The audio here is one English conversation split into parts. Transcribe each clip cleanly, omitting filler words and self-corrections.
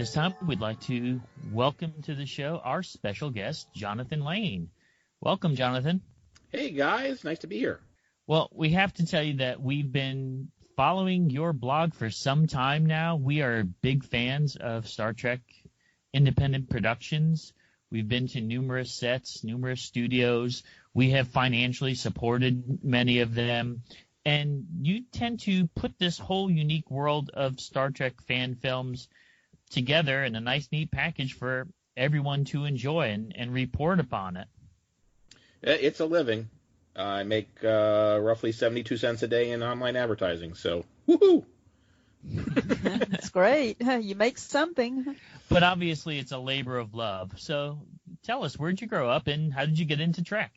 this time, we'd like to welcome to the show our special guest, Jonathan Lane. Welcome, Jonathan. Hey, guys. Nice to be here. Well, we have to tell you that we've been following your blog for some time now. We are big fans of Star Trek independent productions. We've been to numerous sets, numerous studios. We have financially supported many of them. And you tend to put this whole unique world of Star Trek fan films together in a nice, neat package for everyone to enjoy and report upon it. It's a living. I make roughly 72 cents a day in online advertising, so woohoo! That's great. You make something. But obviously it's a labor of love. So tell us, where'd you grow up and how did you get into Trek?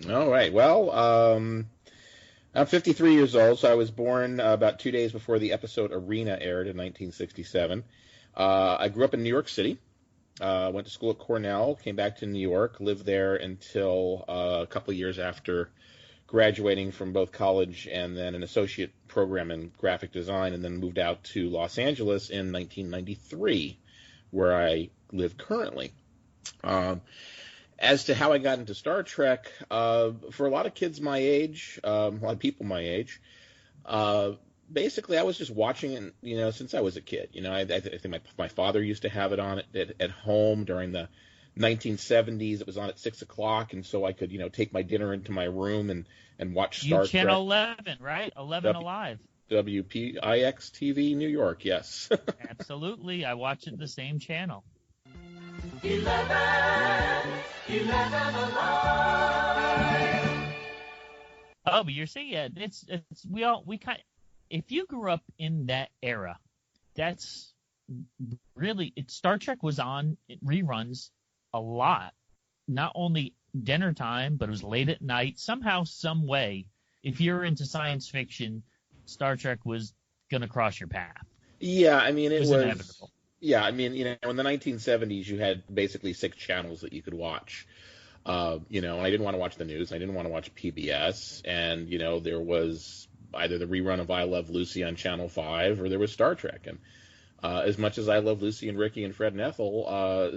All right. Well, I'm 53 years old, so I was born about 2 days before the episode Arena aired in 1967. I grew up in New York City, went to school at Cornell, came back to New York, lived there until a couple of years after graduating from both college and then an associate program in graphic design, and then moved out to Los Angeles in 1993, where I live currently. As to how I got into Star Trek, for a lot of kids my age, a lot of people my age, basically, I was just watching it, since I was a kid. I think my father used to have it on at home during the 1970s. It was on at 6 o'clock, and so I could, take my dinner into my room and watch Star Trek. Channel 11, right? 11 Alive. WPIX TV, New York, yes. Absolutely. I watch it the same channel. 11 Alive. Oh, but you're saying, if you grew up in that era, that's really Star Trek was on reruns a lot. Not only dinner time, but it was late at night. Somehow, some way, if you're into science fiction, Star Trek was going to cross your path. Yeah, I mean, it was inevitable. Yeah, I mean, in the 1970s, you had basically 6 channels that you could watch. I didn't want to watch the news. I didn't want to watch PBS. And, there was either the rerun of I Love Lucy on Channel 5 or there was Star Trek. And as much as I love Lucy and Ricky and Fred and Ethel,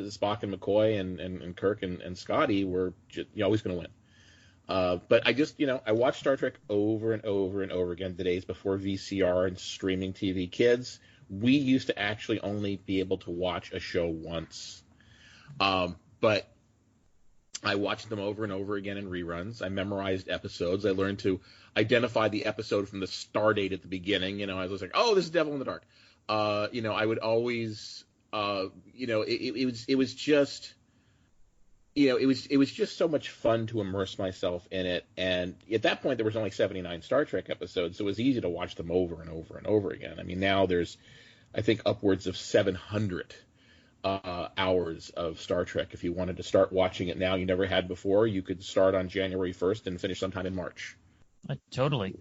Spock and McCoy and Kirk and Scotty were always going to win. But I just, I watched Star Trek over and over and over again. The days before VCR and streaming TV. Kids, we used to actually only be able to watch a show once. But I watched them over and over again in reruns. I memorized episodes. I learned to identify the episode from the star date at the beginning. I was like, oh, this is Devil in the Dark. I would always, it was just, it was just so much fun to immerse myself in it. And at that point, there was only 79 Star Trek episodes, so it was easy to watch them over and over and over again. I mean, now there's, I think, upwards of 700 hours of Star Trek. If you wanted to start watching it now, you never had before, you could start on January 1st and finish sometime in March. Totally.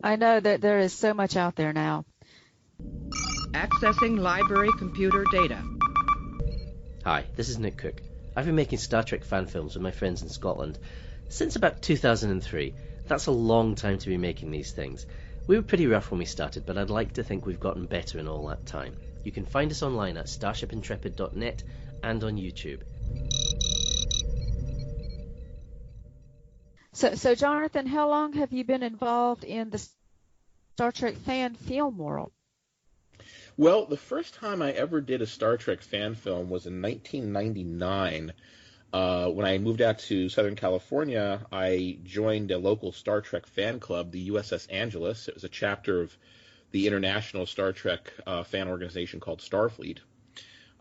I know that there is so much out there now. Accessing library computer data. Hi, this is Nick Cook. I've been making Star Trek fan films with my friends in Scotland since about 2003. That's a long time to be making these things. We were pretty rough when we started, but I'd like to think we've gotten better in all that time. You can find us online at starshipintrepid.net and on YouTube. So Jonathan, how long have you been involved in the Star Trek fan film world? Well, the first time I ever did a Star Trek fan film was in 1999. When I moved out to Southern California, I joined a local Star Trek fan club, the USS Angeles. It was a chapter of the international Star Trek fan organization called Starfleet.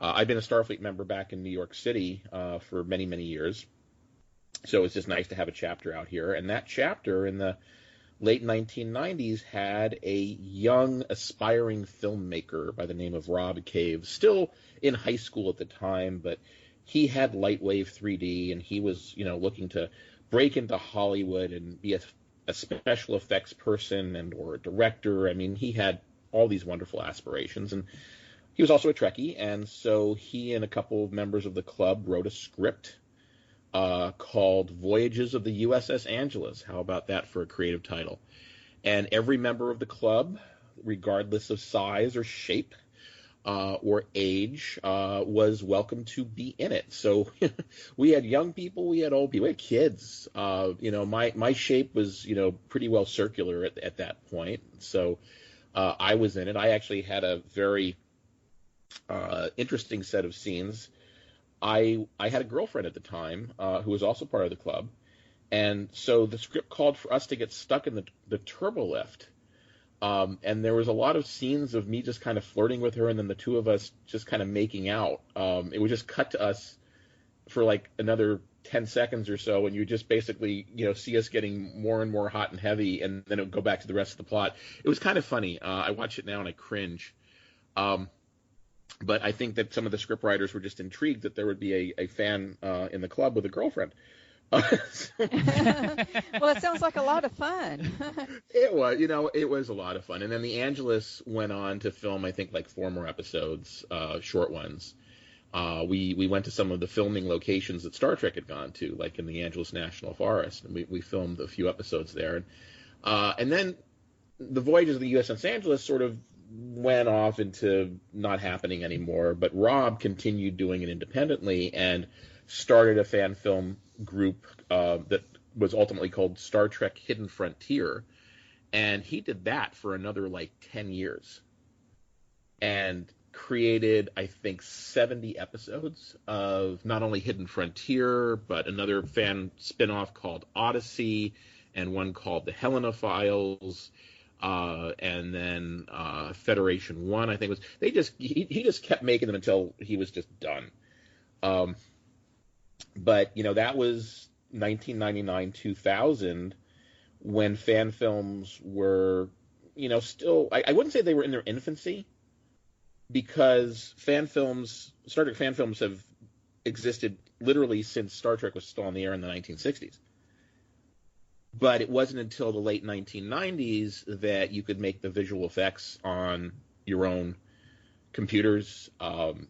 I've been a Starfleet member back in New York City for many, many years. So it's just nice to have a chapter out here. And that chapter in the late 1990s had a young, aspiring filmmaker by the name of Rob Cave, still in high school at the time, but he had Lightwave 3D, and he was, looking to break into Hollywood and be a special effects person and or a director. I mean, he had all these wonderful aspirations, and he was also a Trekkie, and so he and a couple of members of the club wrote a script called Voyages of the USS Angeles. How about that for a creative title? And every member of the club, regardless of size or shape, or age was welcome to be in it. So we had young people, we had old people, we had kids. My shape was pretty well circular at that point. So I was in it. I actually had a very interesting set of scenes. I had a girlfriend at the time who was also part of the club, and so the script called for us to get stuck in the turbo lift. And there was a lot of scenes of me just kind of flirting with her, and then the two of us just kind of making out. It would just cut to us for like another 10 seconds or so, and you just basically, see us getting more and more hot and heavy, and then it would go back to the rest of the plot. It was kind of funny. I watch it now and I cringe. But I think that some of the scriptwriters were just intrigued that there would be a fan in the club with a girlfriend. Well, it sounds like a lot of fun. It was a lot of fun. And then the Angelus went on to film, I think, like 4 more episodes, short ones. We went to some of the filming locations that Star Trek had gone to, like in the Angeles National Forest, and we filmed a few episodes there. And then the Voyages of the USS Angeles sort of went off into not happening anymore, but Rob continued doing it independently and started a fan film group that was ultimately called Star Trek Hidden Frontier, and he did that for another like 10 years and created, I think, 70 episodes of not only Hidden Frontier, but another fan spin-off called Odyssey, and one called The Helena Files, and then Federation 1, I think it was. He just kept making them until he was just done. But, that was 1999, 2000, when fan films were, still, I wouldn't say they were in their infancy, because Star Trek fan films have existed literally since Star Trek was still on the air in the 1960s. But it wasn't until the late 1990s that you could make the visual effects on your own computers.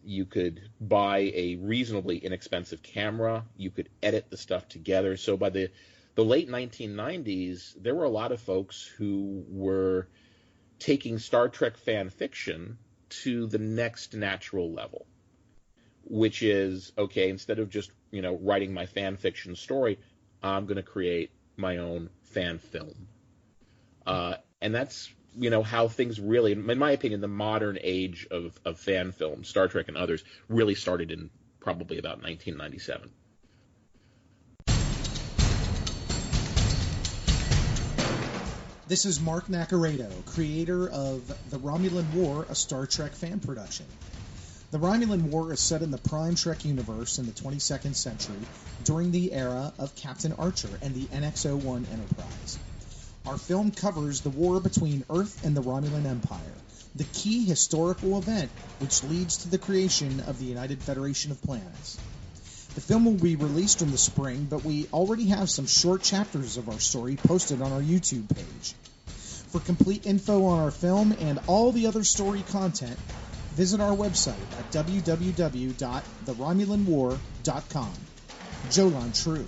You could buy a reasonably inexpensive camera. You could edit the stuff together. So by the late 1990s, there were a lot of folks who were taking Star Trek fan fiction to the next natural level, which is, okay, instead of just, writing my fan fiction story, I'm going to create my own fan film. And that's, how things really, in my opinion, the modern age of fan film, Star Trek and others, really started in probably about 1997. This is Mark Nacaredo, creator of The Romulan War, a Star Trek fan production. The Romulan War is set in the Prime Trek universe in the 22nd century during the era of Captain Archer and the NX-01 Enterprise. Our film covers the war between Earth and the Romulan Empire, the key historical event which leads to the creation of the United Federation of Planets. The film will be released in the spring, but we already have some short chapters of our story posted on our YouTube page. For complete info on our film and all the other story content, visit our website at www.theromulanwar.com. Jolan True.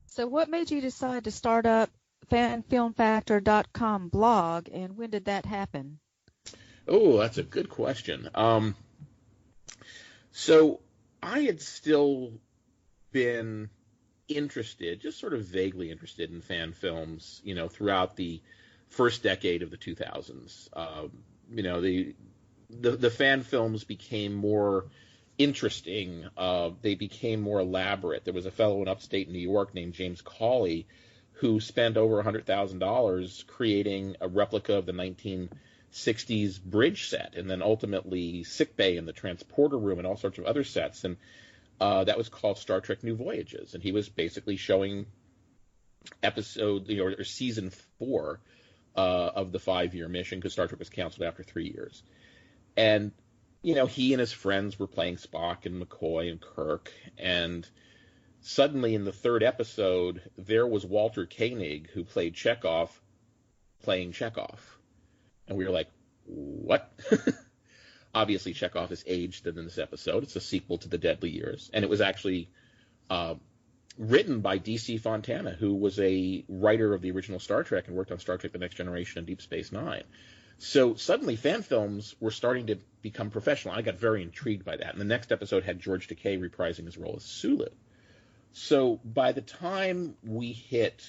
So what made you decide to start up fanfilmfactor.com blog, and when did that happen? Oh, that's a good question. So I had still been interested, just sort of vaguely interested in fan films, throughout the first decade of the 2000s. The fan films became more interesting. They became more elaborate. There was a fellow in upstate New York named James Cawley who spent over $100,000 creating a replica of the 1960s bridge set, and then ultimately sickbay and the transporter room and all sorts of other sets. And that was called Star Trek New Voyages. And he was basically showing or season 4 of the 5-year mission, because Star Trek was canceled after 3 years. And he and his friends were playing Spock and McCoy and Kirk, and suddenly in the 3rd episode, there was Walter Koenig, who played Chekhov, playing Chekhov. And we were like, what? Obviously, Chekhov is aged in this episode. It's a sequel to The Deadly Years. And it was actually written by D.C. Fontana, who was a writer of the original Star Trek and worked on Star Trek The Next Generation and Deep Space Nine. So suddenly fan films were starting to become professional. I got very intrigued by that. And the next episode had George Takei reprising his role as Sulu. So by the time we hit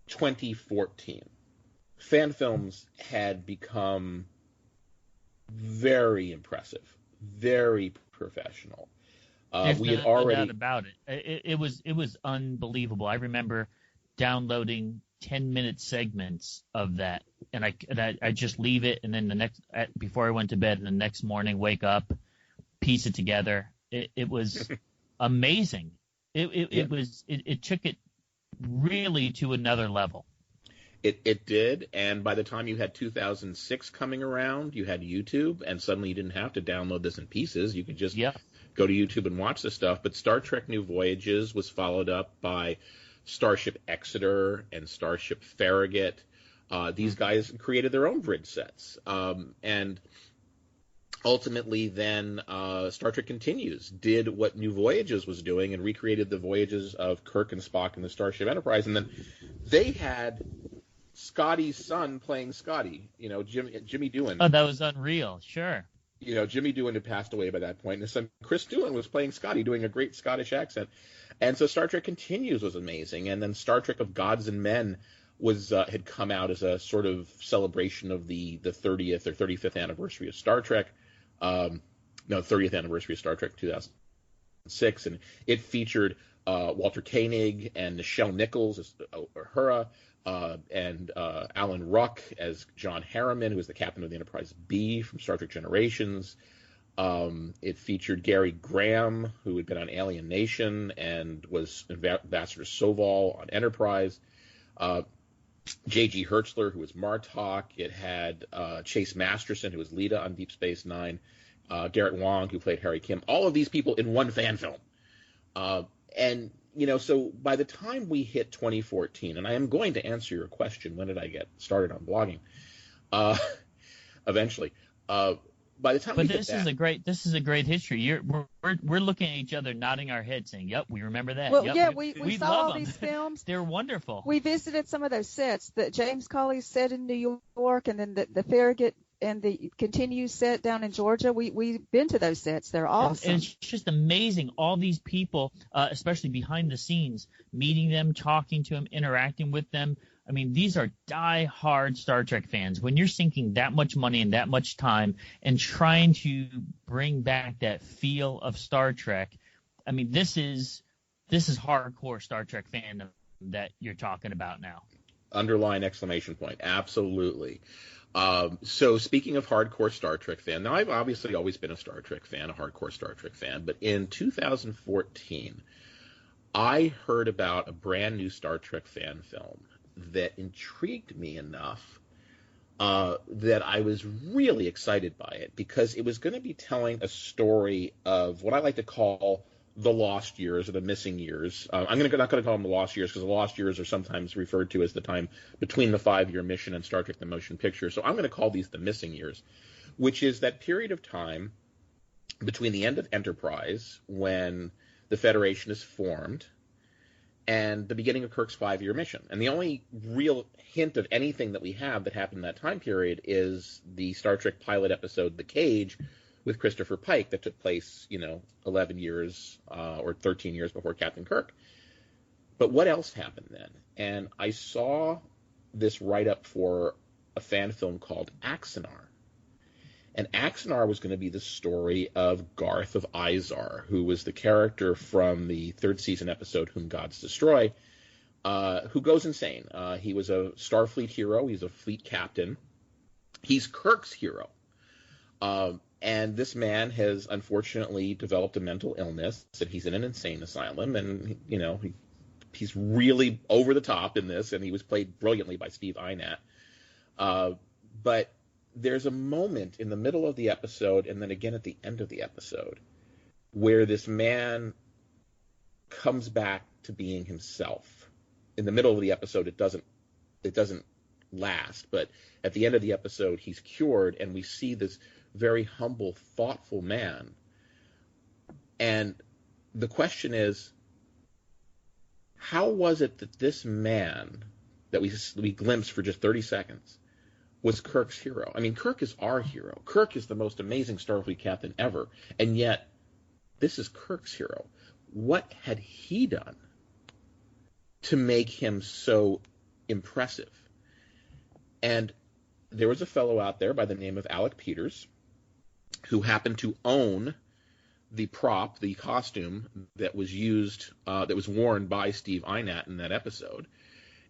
2014, fan films had become very impressive, very professional. We had already no doubt about it. It was unbelievable. I remember downloading 10-minute segments of that, and I just leave it, and then before I went to bed, and the next morning wake up, piece it together. It was amazing. It took it really to another level. It did, and by the time you had 2006 coming around, you had YouTube, and suddenly you didn't have to download this in pieces. You could just go to YouTube and watch the stuff. But Star Trek New Voyages was followed up by Starship Exeter and Starship Farragut. These guys created their own bridge sets. And ultimately then Star Trek Continues did what New Voyages was doing and recreated the voyages of Kirk and Spock in the Starship Enterprise. And then they had Scotty's son playing Scotty, Jimmy Doohan. Oh, that was unreal. Sure. Jimmy Doohan had passed away by that point, and his son Chris Doohan was playing Scotty, doing a great Scottish accent. And so Star Trek Continues was amazing, and then Star Trek of Gods and Men had come out as a sort of celebration of the 30th or 35th anniversary of Star Trek. 30th anniversary of Star Trek 2006, and it featured Walter Koenig and Nichelle Nichols as Uhura, and Alan Ruck as John Harriman, who was the captain of the Enterprise B from Star Trek Generations. It featured Gary Graham, who had been on Alien Nation and was Ambassador Soval on Enterprise. J.G. Hertzler, who was Martok. It had Chase Masterson, who was Lita on Deep Space Nine. Garrett Wang, who played Harry Kim. All of these people in one fan film. So by the time we hit 2014, and I am going to answer your question, when did I get started on blogging? Eventually. By the time but this is a great history. We're looking at each other, nodding our heads, saying, "Yep, we remember that." Well, yep, yeah, we saw all these films. They're wonderful. We visited some of those sets that James Cawley set in New York, and then the Farragut and the Continue set down in Georgia. We've been to those sets. They're awesome. And it's just amazing. All these people, especially behind the scenes, meeting them, talking to them, interacting with them. I mean, these are die-hard Star Trek fans. When you're sinking that much money and that much time and trying to bring back that feel of Star Trek, I mean, this is hardcore Star Trek fandom that you're talking about now. Underline exclamation point. Absolutely. So speaking of hardcore Star Trek fan, now I've obviously always been a Star Trek fan, a hardcore Star Trek fan, but in 2014, I heard about a brand new Star Trek fan film that intrigued me enough that I was really excited by it, because it was going to be telling a story of what I like to call the lost years or the missing years. I'm not going to call them the lost years, because the lost years are sometimes referred to as the time between the 5-year mission and Star Trek the Motion Picture. So I'm going to call these the missing years, which is that period of time between the end of Enterprise, when the Federation is formed, and the beginning of Kirk's 5-year mission. And the only real hint of anything that we have that happened in that time period is the Star Trek pilot episode The Cage with Christopher Pike that took place, 11 years or 13 years before Captain Kirk. But what else happened then? And I saw this write-up for a fan film called Axanar. And Axanar was going to be the story of Garth of Izar, who was the character from the 3rd season episode Whom Gods Destroy, who goes insane. He was a Starfleet hero. He's a fleet captain. He's Kirk's hero. And this man has unfortunately developed a mental illness, and he's in an insane asylum, and, he's really over the top in this, and he was played brilliantly by Steve Einat. But there's a moment in the middle of the episode, and then again at the end of the episode, where this man comes back to being himself. In the middle of the episode, it doesn't last, but at the end of the episode, he's cured, and we see this very humble, thoughtful man. And the question is, how was it that this man that we glimpsed for just 30 seconds was Kirk's hero? I mean, Kirk is our hero. Kirk is the most amazing Starfleet captain ever, and yet this is Kirk's hero. What had he done to make him so impressive? And there was a fellow out there by the name of Alec Peters who happened to own the prop, the costume that was used, that was worn by Steve Einat in that episode.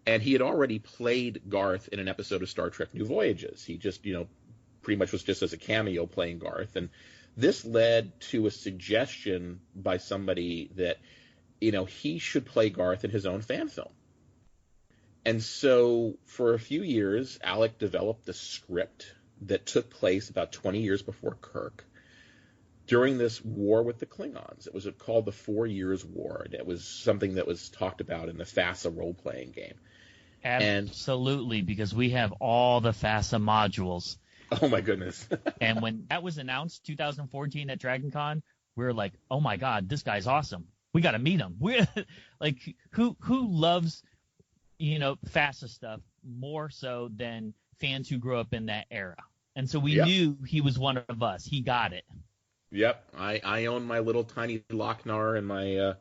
And he had already played Garth in an episode of Star Trek New Voyages. He just, pretty much was just as a cameo playing Garth. And this led to a suggestion by somebody that, he should play Garth in his own fan film. And so for a few years, Alec developed the script that took place about 20 years before Kirk during this war with the Klingons. It was called the 4 Years' War. And it was something that was talked about in the FASA role-playing game. Absolutely, because we have all the FASA modules. Oh, my goodness. And when that was announced, 2014 at DragonCon, we were like, oh, my God, this guy's awesome. We got to meet him. We're like, who loves, FASA stuff more so than fans who grew up in that era? And so we knew he was one of us. He got it. Yep. I own my little tiny Lochnar and my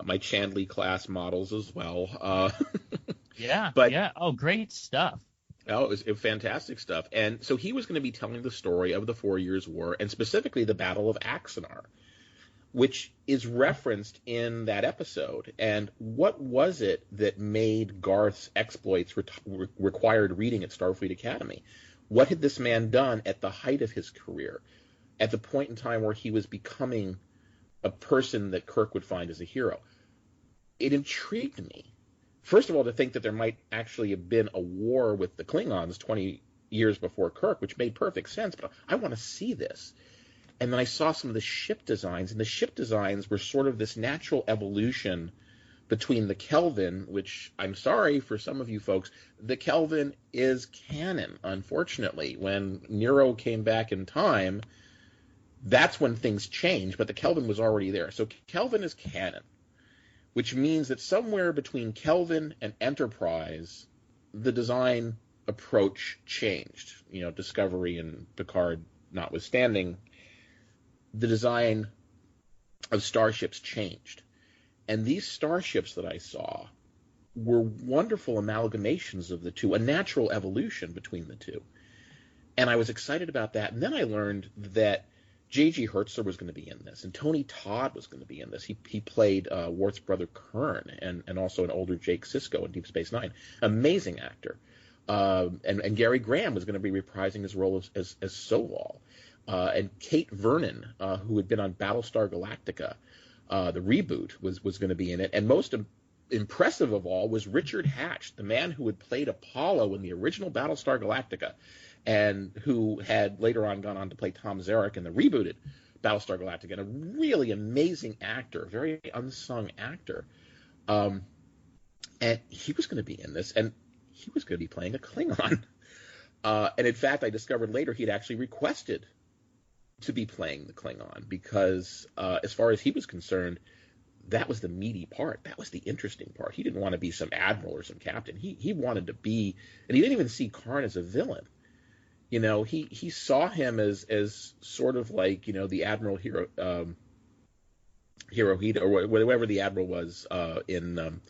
my Chandley class models as well. Yeah. Oh, great stuff. Oh, it was fantastic stuff. And so he was going to be telling the story of the 4 Years' War, and specifically the Battle of Axanar, which is referenced in that episode. And what was it that made Garth's exploits required reading at Starfleet Academy? What had this man done at the height of his career, at the point in time where he was becoming a person that Kirk would find as a hero? It intrigued me. First of all, to think that there might actually have been a war with the Klingons 20 years before Kirk, which made perfect sense, but I want to see this. And then I saw some of the ship designs, and the ship designs were sort of this natural evolution between the Kelvin, which I'm sorry for some of you folks, the Kelvin is canon, unfortunately. When Nero came back in time, that's when things changed, but the Kelvin was already there. So Kelvin is canon, which means that somewhere between Kelvin and Enterprise, the design approach changed. Discovery and Picard notwithstanding, the design of starships changed. And these starships that I saw were wonderful amalgamations of the two, a natural evolution between the two. And I was excited about that. And then I learned that J.G. Hertzler was going to be in this, and Tony Todd was going to be in this. He played Worf's brother Kern, and also an older Jake Sisko in Deep Space Nine. Amazing actor. And Gary Graham was going to be reprising his role as Soval. And Kate Vernon, who had been on Battlestar Galactica, the reboot, was going to be in it. And most impressive of all was Richard Hatch, the man who had played Apollo in the original Battlestar Galactica, and who had later on gone on to play Tom Zarek in the rebooted Battlestar Galactica, and a really amazing actor, very unsung actor. And he was going to be in this, and he was going to be playing a Klingon. And in fact, I discovered later he'd actually requested to be playing the Klingon because, as far as he was concerned, that was the meaty part. That was the interesting part. He didn't want to be some admiral or some captain. He wanted to be, and he didn't even see Karn as a villain. He saw him as sort of like, the Admiral Hirohito, or whatever the admiral was in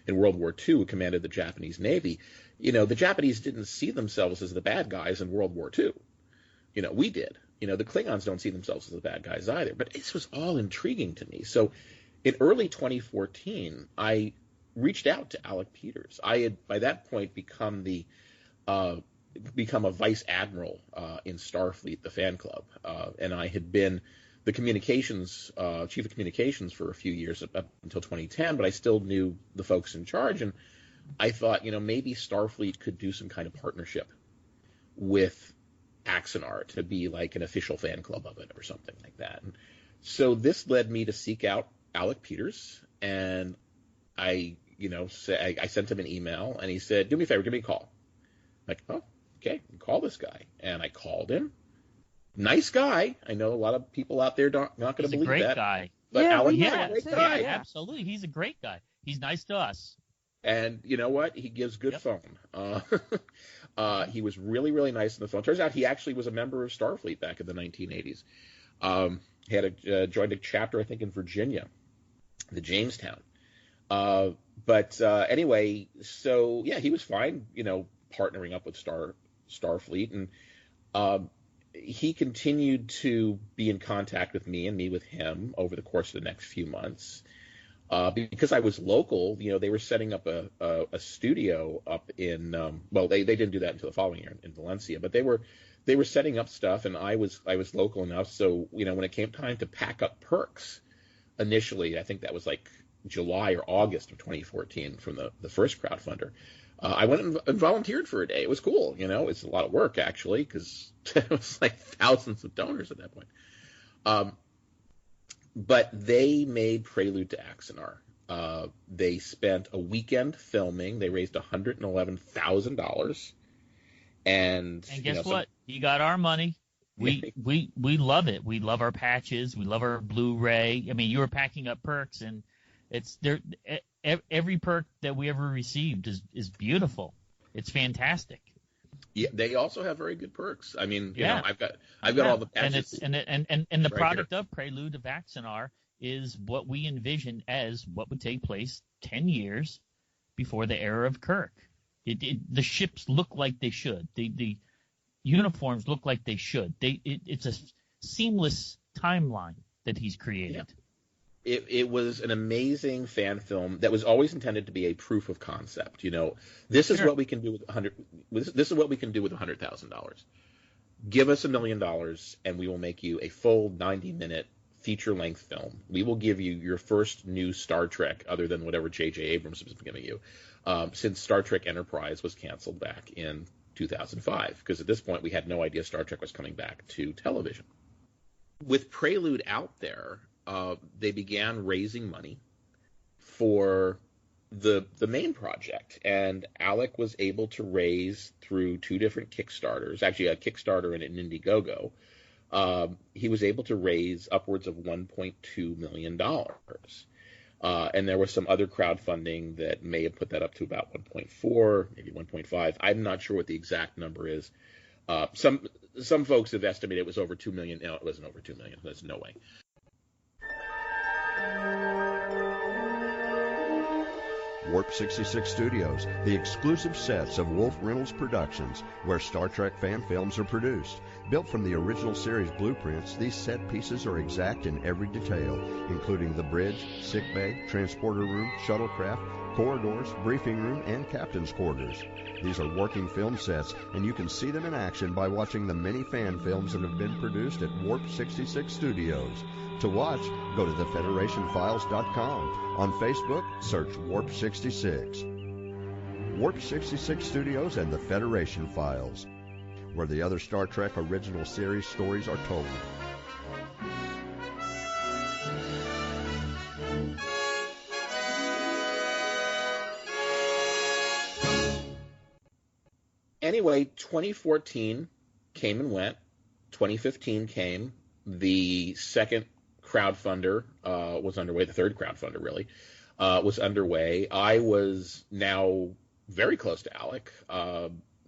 World War II, who commanded the Japanese Navy. The Japanese didn't see themselves as the bad guys in World War II. We did. The Klingons don't see themselves as the bad guys either. But this was all intriguing to me. So in early 2014, I reached out to Alec Peters. I had, by that point, become a vice admiral in Starfleet, the fan club, and I had been the communications chief of communications for a few years up until 2010. But I still knew the folks in charge, and I thought, maybe Starfleet could do some kind of partnership with Axanar to be like an official fan club of it or something like that. And so this led me to seek out Alec Peters, and I sent him an email, and he said, "Do me a favor, give me a call." I'm like, "Oh, okay, call this guy." And I called him. Nice guy. I know a lot of people out there not going to believe that. He's a great guy. But Yeah, Alec we is had a great too. guy. Yeah, absolutely. He's a great guy. He's nice to us. And you know what? He gives good phone. He was really, really nice on the phone. Turns out he actually was a member of Starfleet back in the 1980s. He had joined a chapter, I think, in Virginia, the Jamestown. Anyway, so yeah, he was fine, partnering up with Starfleet, and he continued to be in contact with me and me with him over the course of the next few months. Because I was local, they were setting up a studio up in they didn't do that until the following year in Valencia, but they were setting up stuff, and I was local enough, so when it came time to pack up perks, initially I think that was like July or August of 2014 from the first crowdfunder. I went and volunteered for a day. It was cool, it's a lot of work actually, because it was like thousands of donors at that point. But they made Prelude to Axanar. They spent a weekend filming. They raised $111,000. And guess what? You got our money. We love it. We love our patches. We love our Blu-ray. I mean, you were packing up perks, and it's there. Every perk that we ever received is beautiful. It's fantastic. Yeah, they also have very good perks. I mean, I've got all the patches. And the product of Prelude to Axanar is what we envision as what would take place 10 years before the era of Kirk. The ships look like they should. The uniforms look like they should. It's a seamless timeline that he's created. Yeah. It was an amazing fan film that was always intended to be a proof of concept. This is what we can do with This is what we can do with $100,000. Give us $1 million, and we will make you a full 90-minute feature-length film. We will give you your first new Star Trek, other than whatever J.J. Abrams has been giving you, since Star Trek Enterprise was canceled back in 2005. Because at this point, we had no idea Star Trek was coming back to television. With Prelude out there, they began raising money for the main project, and Alec was able to raise through two different Kickstarters, actually a Kickstarter and an Indiegogo. He was able to raise upwards of $1.2 million. And there was some other crowdfunding that may have put that up to about 1.4, maybe 1.5. I'm not sure what the exact number is. Some folks have estimated it was over 2 million. No, it wasn't over 2 million. There's no way. Warp 66 Studios, the exclusive sets of Wolf Reynolds Productions, where Star Trek fan films are produced. Built from the original series blueprints, these set pieces are exact in every detail, including the bridge, sickbay, transporter room, shuttlecraft, corridors, briefing room, and captain's quarters. These are working film sets, and you can see them in action by watching the many fan films that have been produced at Warp 66 Studios. To watch, go to thefederationfiles.com. On Facebook, search Warp 66. Warp 66 Studios and the Federation Files, where the other Star Trek original series stories are told. Anyway, 2014 came and went. 2015 came. The second crowdfunder was underway. The third crowdfunder, really, was underway. I was now very close to Alec,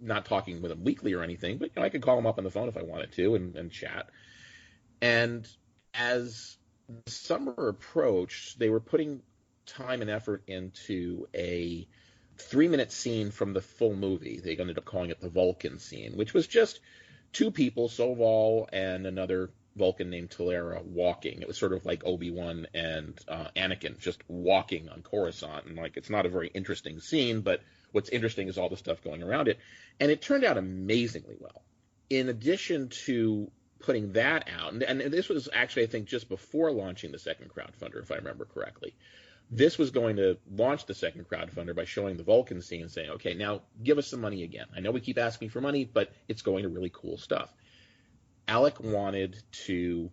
not talking with him weekly or anything, but I could call him up on the phone if I wanted to and chat. And as the summer approached, they were putting time and effort into a 3-minute scene from the full movie. They ended up calling it the Vulcan scene, which was just two people, Soval and another Vulcan named Talera, walking. It was sort of like Obi-Wan and Anakin just walking on Coruscant, and it's not a very interesting scene, but what's interesting is all the stuff going around it, and it turned out amazingly well. In addition to putting that out, and this was actually, I think, just before launching the second crowdfunder, if I remember correctly. This was going to launch the second crowdfunder by showing the Vulcan scene and saying, okay, now give us some money again. I know we keep asking for money, but it's going to really cool stuff. Alec wanted to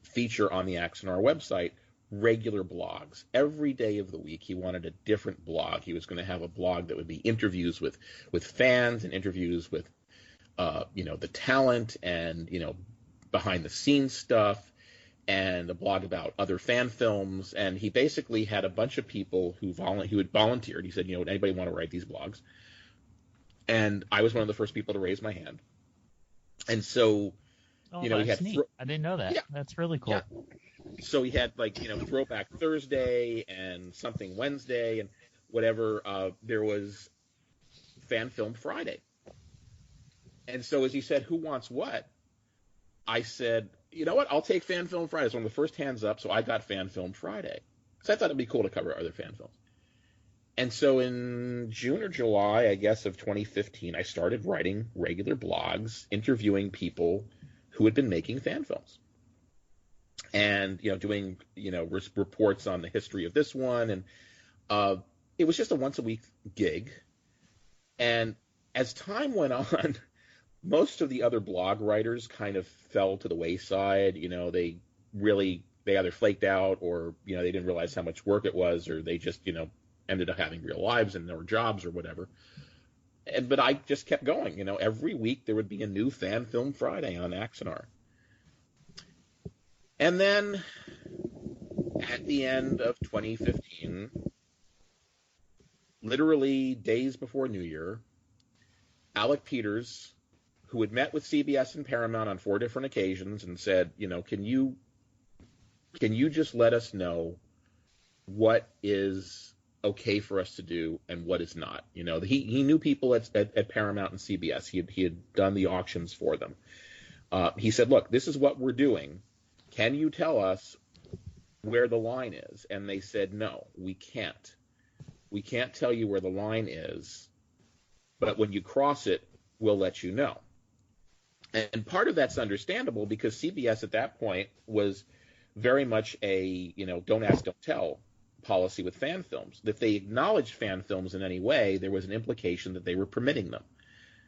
feature on the Axanar website regular blogs. Every day of the week, he wanted a different blog. He was going to have a blog that would be interviews with fans and interviews with, the talent and, behind the scenes stuff. and a blog about other fan films. And he basically had a bunch of people who had volunteered. He said, would anybody want to write these blogs? And I was one of the first people to raise my hand. And so, he had neat. I didn't know that. Yeah. That's really cool. Yeah. So he had Throwback Thursday and Something Wednesday and whatever. There was Fan Film Friday. And so as he said, who wants what? I said, you know what? I'll take Fan Film Friday. It's one of the first hands up, so I got Fan Film Friday. So I thought it'd be cool to cover other fan films. And so in June or July, I guess, of 2015, I started writing regular blogs, interviewing people who had been making fan films. And, doing, reports on the history of this one. And it was just a once-a-week gig. And as time went on, most of the other blog writers kind of fell to the wayside. They either flaked out or, they didn't realize how much work it was, or they just, ended up having real lives and there were jobs or whatever. But I just kept going. Every week there would be a new Fan Film Friday on Axanar. And then at the end of 2015, literally days before New Year, Alec Peters, who had met with CBS and Paramount on 4 different occasions and said, can you just let us know what is okay for us to do and what is not? He knew people at Paramount and CBS. He had done the auctions for them. He said, look, this is what we're doing. Can you tell us where the line is? And they said, no, we can't. We can't tell you where the line is, but when you cross it, we'll let you know. And part of that's understandable because CBS at that point was very much a, don't ask, don't tell policy with fan films. If they acknowledged fan films in any way, there was an implication that they were permitting them.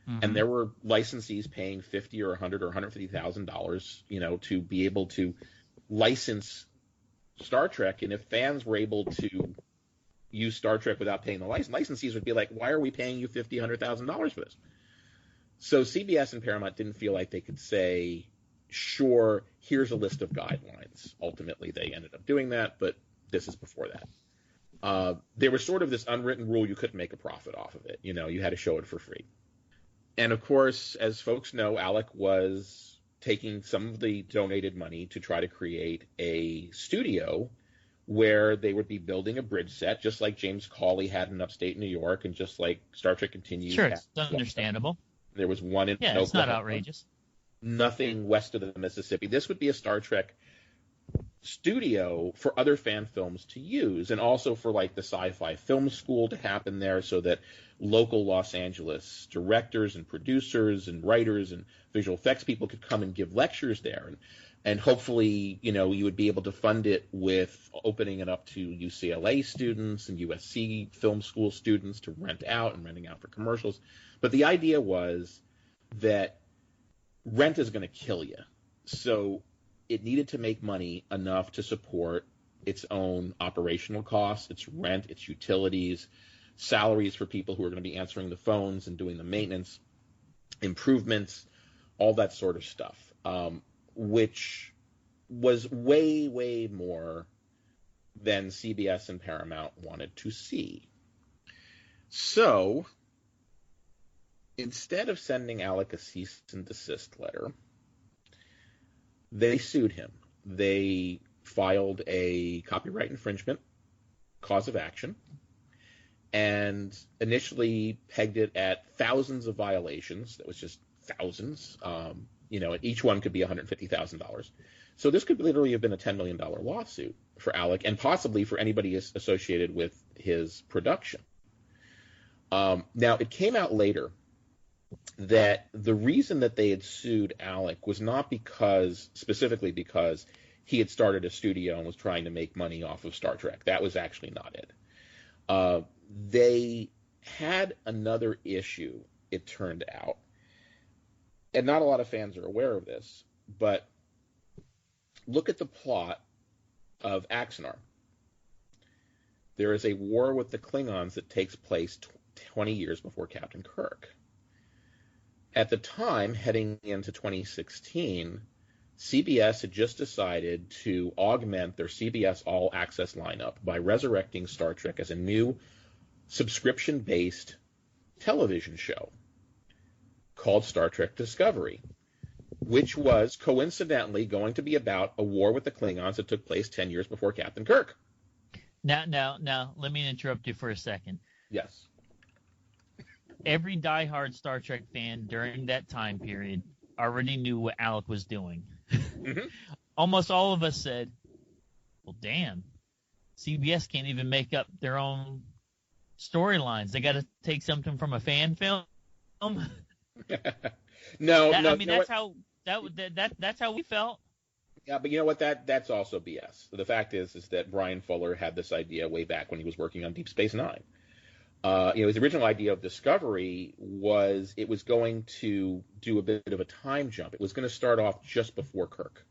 Mm-hmm. And there were licensees paying $50 or $100 or $150,000, to be able to license Star Trek. And if fans were able to use Star Trek without paying the license, licensees would be like, why are we paying you $50,000, $100,000 for this? So CBS and Paramount didn't feel like they could say, sure, here's a list of guidelines. Ultimately, they ended up doing that, but this is before that. There was sort of this unwritten rule you couldn't make a profit off of it. You had to show it for free. And, of course, as folks know, Alec was taking some of the donated money to try to create a studio where they would be building a bridge set, just like James Cawley had in upstate New York and just like Star Trek Continues. Sure, it's understandable. There was one in Oklahoma. It's not outrageous. Nothing west of the Mississippi. This would be a Star Trek studio for other fan films to use, and also for like the sci-fi film school to happen there, so that local Los Angeles directors and producers and writers and visual effects people could come and give lectures there, and hopefully you would be able to fund it with opening it up to UCLA students and USC film school students to rent out and renting out for commercials. But the idea was that rent is going to kill you, so it needed to make money enough to support its own operational costs, its rent, its utilities, salaries for people who are going to be answering the phones and doing the maintenance, improvements, all that sort of stuff, which was way, way more than CBS and Paramount wanted to see. So instead of sending Alec a cease and desist letter, they sued him. They filed a copyright infringement cause of action and initially pegged it at thousands of violations. That was just thousands. And each one could be $150,000. So this could literally have been a $10 million lawsuit for Alec and possibly for anybody associated with his production. Now, it came out later that the reason that they had sued Alec was not specifically because he had started a studio and was trying to make money off of Star Trek. That was actually not it. They had another issue, it turned out, and not a lot of fans are aware of this, but look at the plot of Axanar. There is a war with the Klingons that takes place 20 years before Captain Kirk. At the time, heading into 2016, CBS had just decided to augment their CBS All Access lineup by resurrecting Star Trek as a new subscription-based television show called Star Trek Discovery, which was coincidentally going to be about a war with the Klingons that took place 10 years before Captain Kirk. Now, let me interrupt you for a second. Yes. Every diehard Star Trek fan during that time period already knew what Alec was doing. Mm-hmm. Almost all of us said, well, damn, CBS can't even make up their own storylines. They got to take something from a fan film. No, I mean, you know that's how we felt. Yeah, but you know what? That's also BS. The fact is that Brian Fuller had this idea way back when he was working on Deep Space Nine. His original idea of Discovery was it was going to do a bit of a time jump. It was going to start off just before Kirk,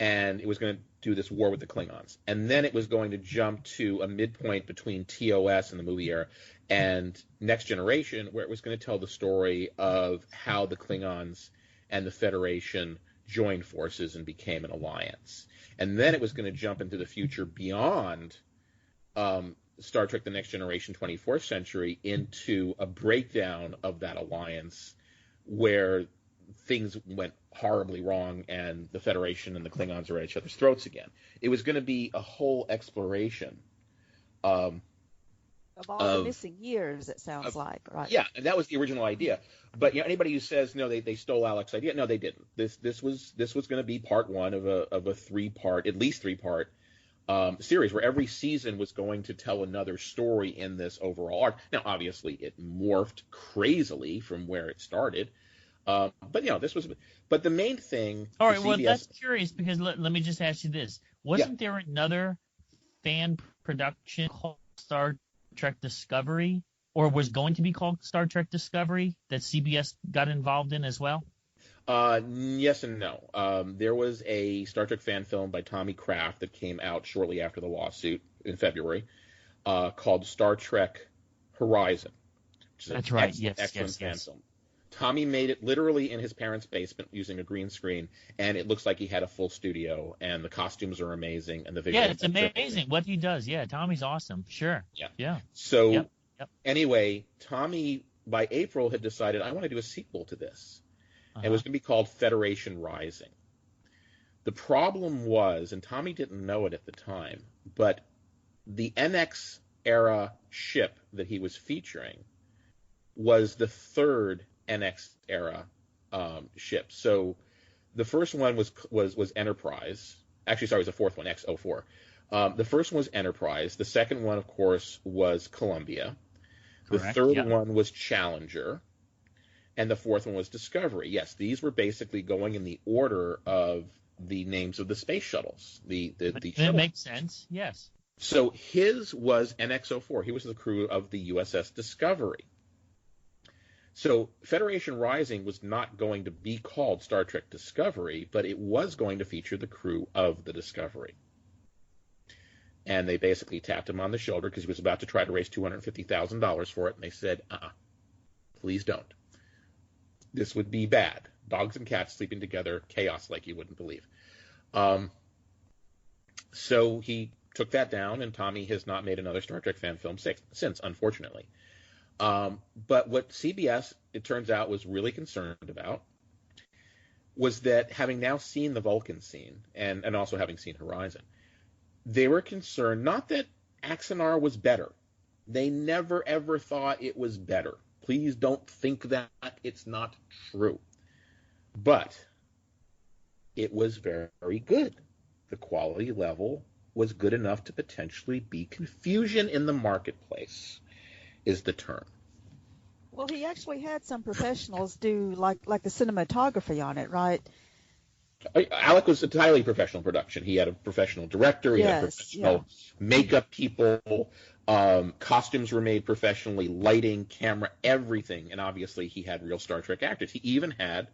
and it was going to do this war with the Klingons, and then it was going to jump to a midpoint between TOS and the movie era and Next Generation, where it was going to tell the story of how the Klingons and the Federation joined forces and became an alliance. And then it was going to jump into the future beyond Star Trek The Next Generation 24th Century into a breakdown of that alliance where things went horribly wrong and the Federation and the Klingons are at each other's throats again. It was going to be a whole exploration of all the missing years, it sounds like, right? Yeah, and that was the original idea. But anybody who says no, they stole Alec's idea, no, they didn't. This was going to be part one of a at least three part series where every season was going to tell another story in this overall arc. Now, obviously, it morphed crazily from where it started. But this was. But the main thing. All right. CBS, well, that's curious because let me just ask you this: wasn't there another fan production called Star Trek Discovery, or was going to be called Star Trek Discovery that CBS got involved in as well? Yes and no. There was a Star Trek fan film by Tommy Kraft that came out shortly after the lawsuit in February called Star Trek Horizon. That's right. Excellent fan film. Tommy made it literally in his parents' basement using a green screen, and it looks like he had a full studio, and the costumes are amazing, and the visual it's amazing what he does. Yeah, Tommy's awesome. Sure. Yeah. So Yep. Anyway, Tommy by April had decided I want to do a sequel to this. It was going to be called Federation Rising. The problem was, and Tommy didn't know it at the time, but the NX era ship that he was featuring was the third NX era ship. So the first one was Enterprise. Actually, sorry, it was the fourth one, X-04. The first one was Enterprise. The second one, of course, was Columbia. Correct, the third one was Challenger. And the fourth one was Discovery. Yes, these were basically going in the order of the names of the space shuttles. That makes sense, yes. So his was NX-04. He was the crew of the USS Discovery. So Federation Rising was not going to be called Star Trek Discovery, but it was going to feature the crew of the Discovery. And they basically tapped him on the shoulder because he was about to try to raise $250,000 for it, and they said, please don't. This would be bad. Dogs and cats sleeping together, chaos like you wouldn't believe. So he took that down, and Tommy has not made another Star Trek fan film since, unfortunately. But what CBS, it turns out, was really concerned about was that having now seen the Vulcan scene and also having seen Horizon, they were concerned not that Axanar was better. They never, ever thought it was better. Please don't think that. It's not true. But it was very, very good. The quality level was good enough to potentially be confusion in the marketplace, is the term. Well, he actually had some professionals do like the cinematography on it, right? Alec was entirely professional production. He had a professional director. He had professional makeup people. Costumes were made professionally, lighting, camera, everything. And obviously he had real Star Trek actors. He even had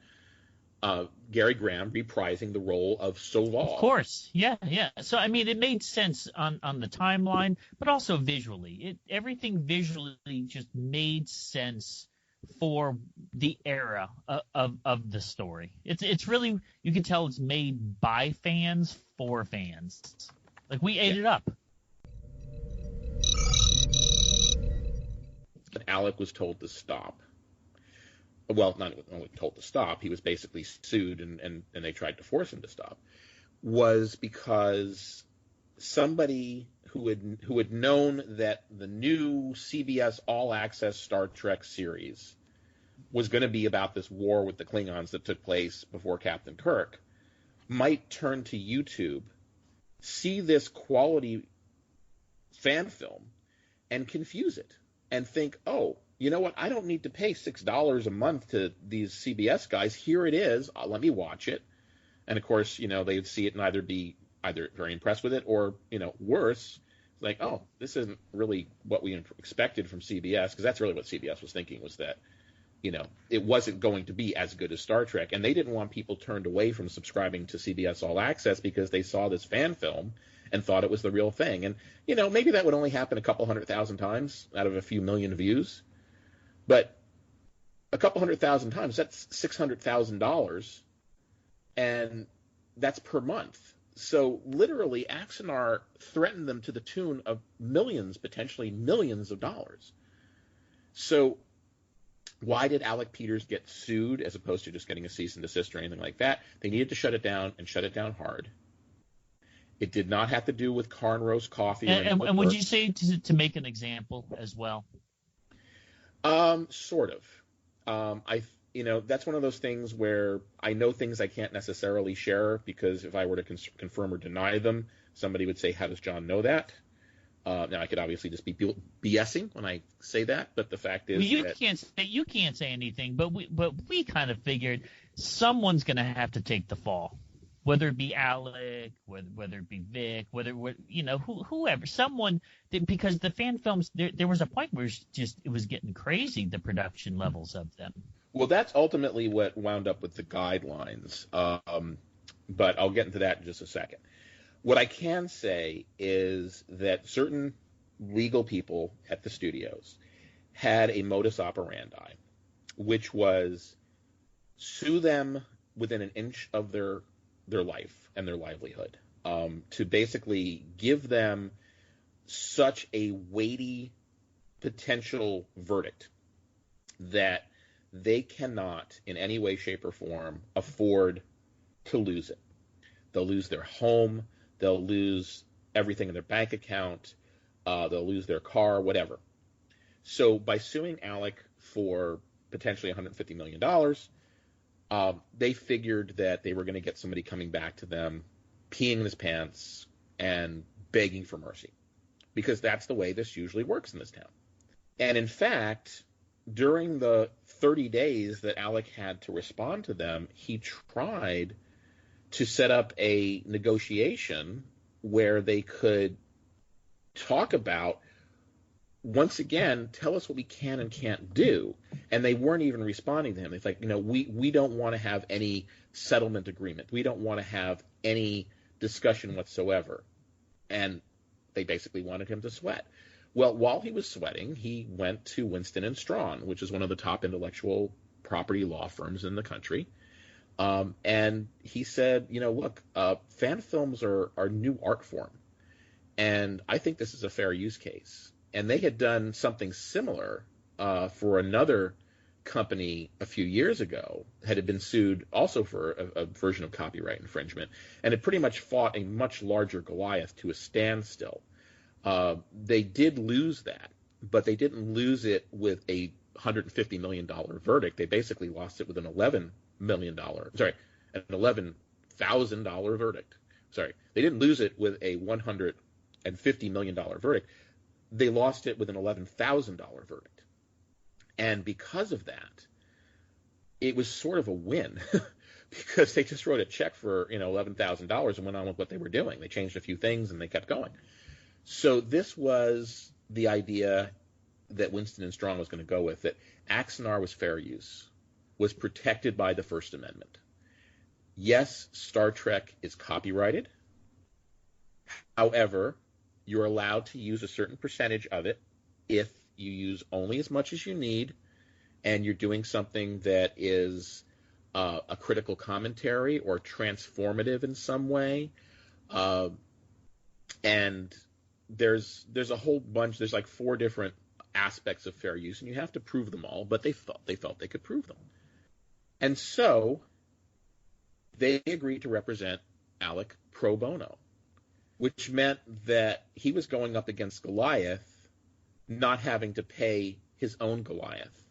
Gary Graham reprising the role of Soval. Of course, yeah. So, I mean, it made sense on the timeline, but also visually. Everything visually just made sense for the era of the story. It's really, you can tell it's made by fans for fans. Like, we ate it up. Alec was told to stop. Well, not only told to stop, he was basically sued, and they tried to force him to stop, was because somebody who had known that the new CBS All Access Star Trek series was going to be about this war with the Klingons that took place before Captain Kirk might turn to YouTube, see this quality fan film, and confuse it, and think, oh, you know what, I don't need to pay $6 a month to these CBS guys. Here it is. Let me watch it. And, of course, they would see it and either be very impressed with it or, worse, like, oh, this isn't really what we expected from CBS, because that's really what CBS was thinking, was that, it wasn't going to be as good as Star Trek. And they didn't want people turned away from subscribing to CBS All Access because they saw this fan film and thought it was the real thing. And, maybe that would only happen a couple 100,000 times out of a few million views. But a couple 100,000 times, that's $600,000, and that's per month. So literally, Axanar threatened them to the tune of millions, potentially millions of dollars. So why did Alec Peters get sued as opposed to just getting a cease and desist or anything like that? They needed to shut it down, and shut it down hard. It did not have to do with Carn Roast coffee. And would you say to make an example as well? Sort of. That's one of those things where I know things I can't necessarily share, because if I were to confirm or deny them, somebody would say, how does John know that? Now, I could obviously just be BSing when I say that, but the fact is, you can't say anything. But we kind of figured someone's going to have to take the fall, whether it be Alec, whether it be Vic, whoever, someone, because the fan films, there was a point where it was getting crazy, the production levels of them. Well, that's ultimately what wound up with the guidelines, but I'll get into that in just a second. What I can say is that certain legal people at the studios had a modus operandi, which was sue them within an inch of their life and their livelihood, to basically give them such a weighty potential verdict that they cannot in any way, shape, or form afford to lose it. They'll lose their home. They'll lose everything in their bank account. They'll lose their car, whatever. So by suing Alec for potentially $150 million, they figured that they were going to get somebody coming back to them, peeing in his pants and begging for mercy, because that's the way this usually works in this town. And in fact, during the 30 days that Alec had to respond to them, he tried to set up a negotiation where they could talk about, once again, tell us what we can and can't do. And they weren't even responding to him. It's like, we don't want to have any settlement agreement. We don't want to have any discussion whatsoever. And they basically wanted him to sweat. Well, while he was sweating, he went to Winston & Strawn, which is one of the top intellectual property law firms in the country. And he said, look, fan films are new art form, and I think this is a fair use case. And they had done something similar for another company a few years ago, had been sued also for a version of copyright infringement, and had pretty much fought a much larger Goliath to a standstill. They did lose that, but they didn't lose it with a $150 million verdict. They basically lost it with an $11,000 verdict. Sorry, they didn't lose it with a $150 million verdict. They lost it with an $11,000 verdict. And because of that, it was sort of a win because they just wrote a check for, $11,000 and went on with what they were doing. They changed a few things and they kept going. So this was the idea that Winston & Strawn was going to go with, that Axanar was fair use, was protected by the First Amendment. Yes, Star Trek is copyrighted. However, you're allowed to use a certain percentage of it if you use only as much as you need and you're doing something that is a critical commentary or transformative in some way, and there's a whole bunch. There's like 4 different aspects of fair use, and you have to prove them all. But they felt they could prove them, and so they agreed to represent Alec pro bono, which meant that he was going up against Goliath, not having to pay his own Goliath,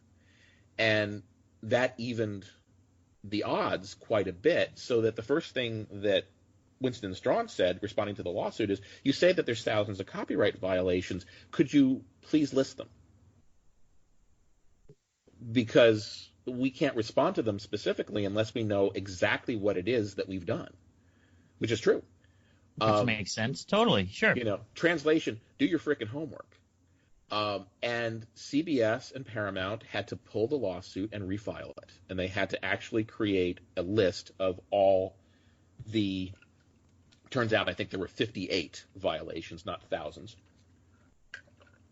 and that evened the odds quite a bit. So that the first thing that Winston Strawn said, responding to the lawsuit, is, you say that there's thousands of copyright violations. Could you please list them? Because we can't respond to them specifically unless we know exactly what it is that we've done, which is true. Which makes sense. Totally. Sure. Translation, do your frickin' homework. And CBS and Paramount had to pull the lawsuit and refile it. And they had to actually create a list of all the, turns out I think there were 58 violations, not thousands.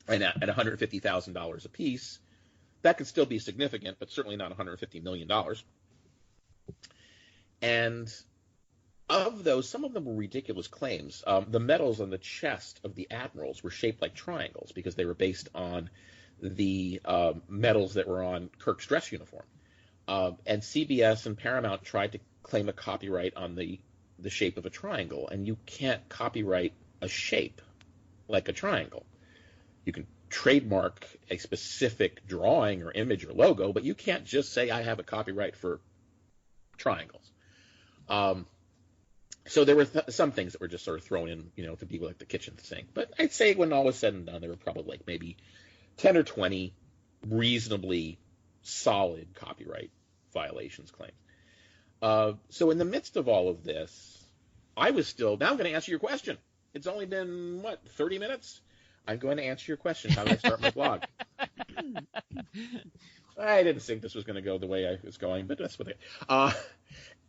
And at $150,000 apiece, that could still be significant, but certainly not $150 million. And of those, some of them were ridiculous claims. The medals on the chest of the admirals were shaped like triangles because they were based on the medals that were on Kirk's dress uniform. And CBS and Paramount tried to claim a copyright on the shape of a triangle, and you can't copyright a shape like a triangle. You can trademark a specific drawing or image or logo, but you can't just say, I have a copyright for triangles. So there were some things that were just sort of thrown in, to be like the kitchen sink. But I'd say when all was said and done, there were probably like maybe 10 or 20 reasonably solid copyright violations claims. So in the midst of all of this, I was still, now I'm going to answer your question. It's only been, 30 minutes? I'm going to answer your question. How do I start my blog? I didn't think this was going to go the way I was going, but that's what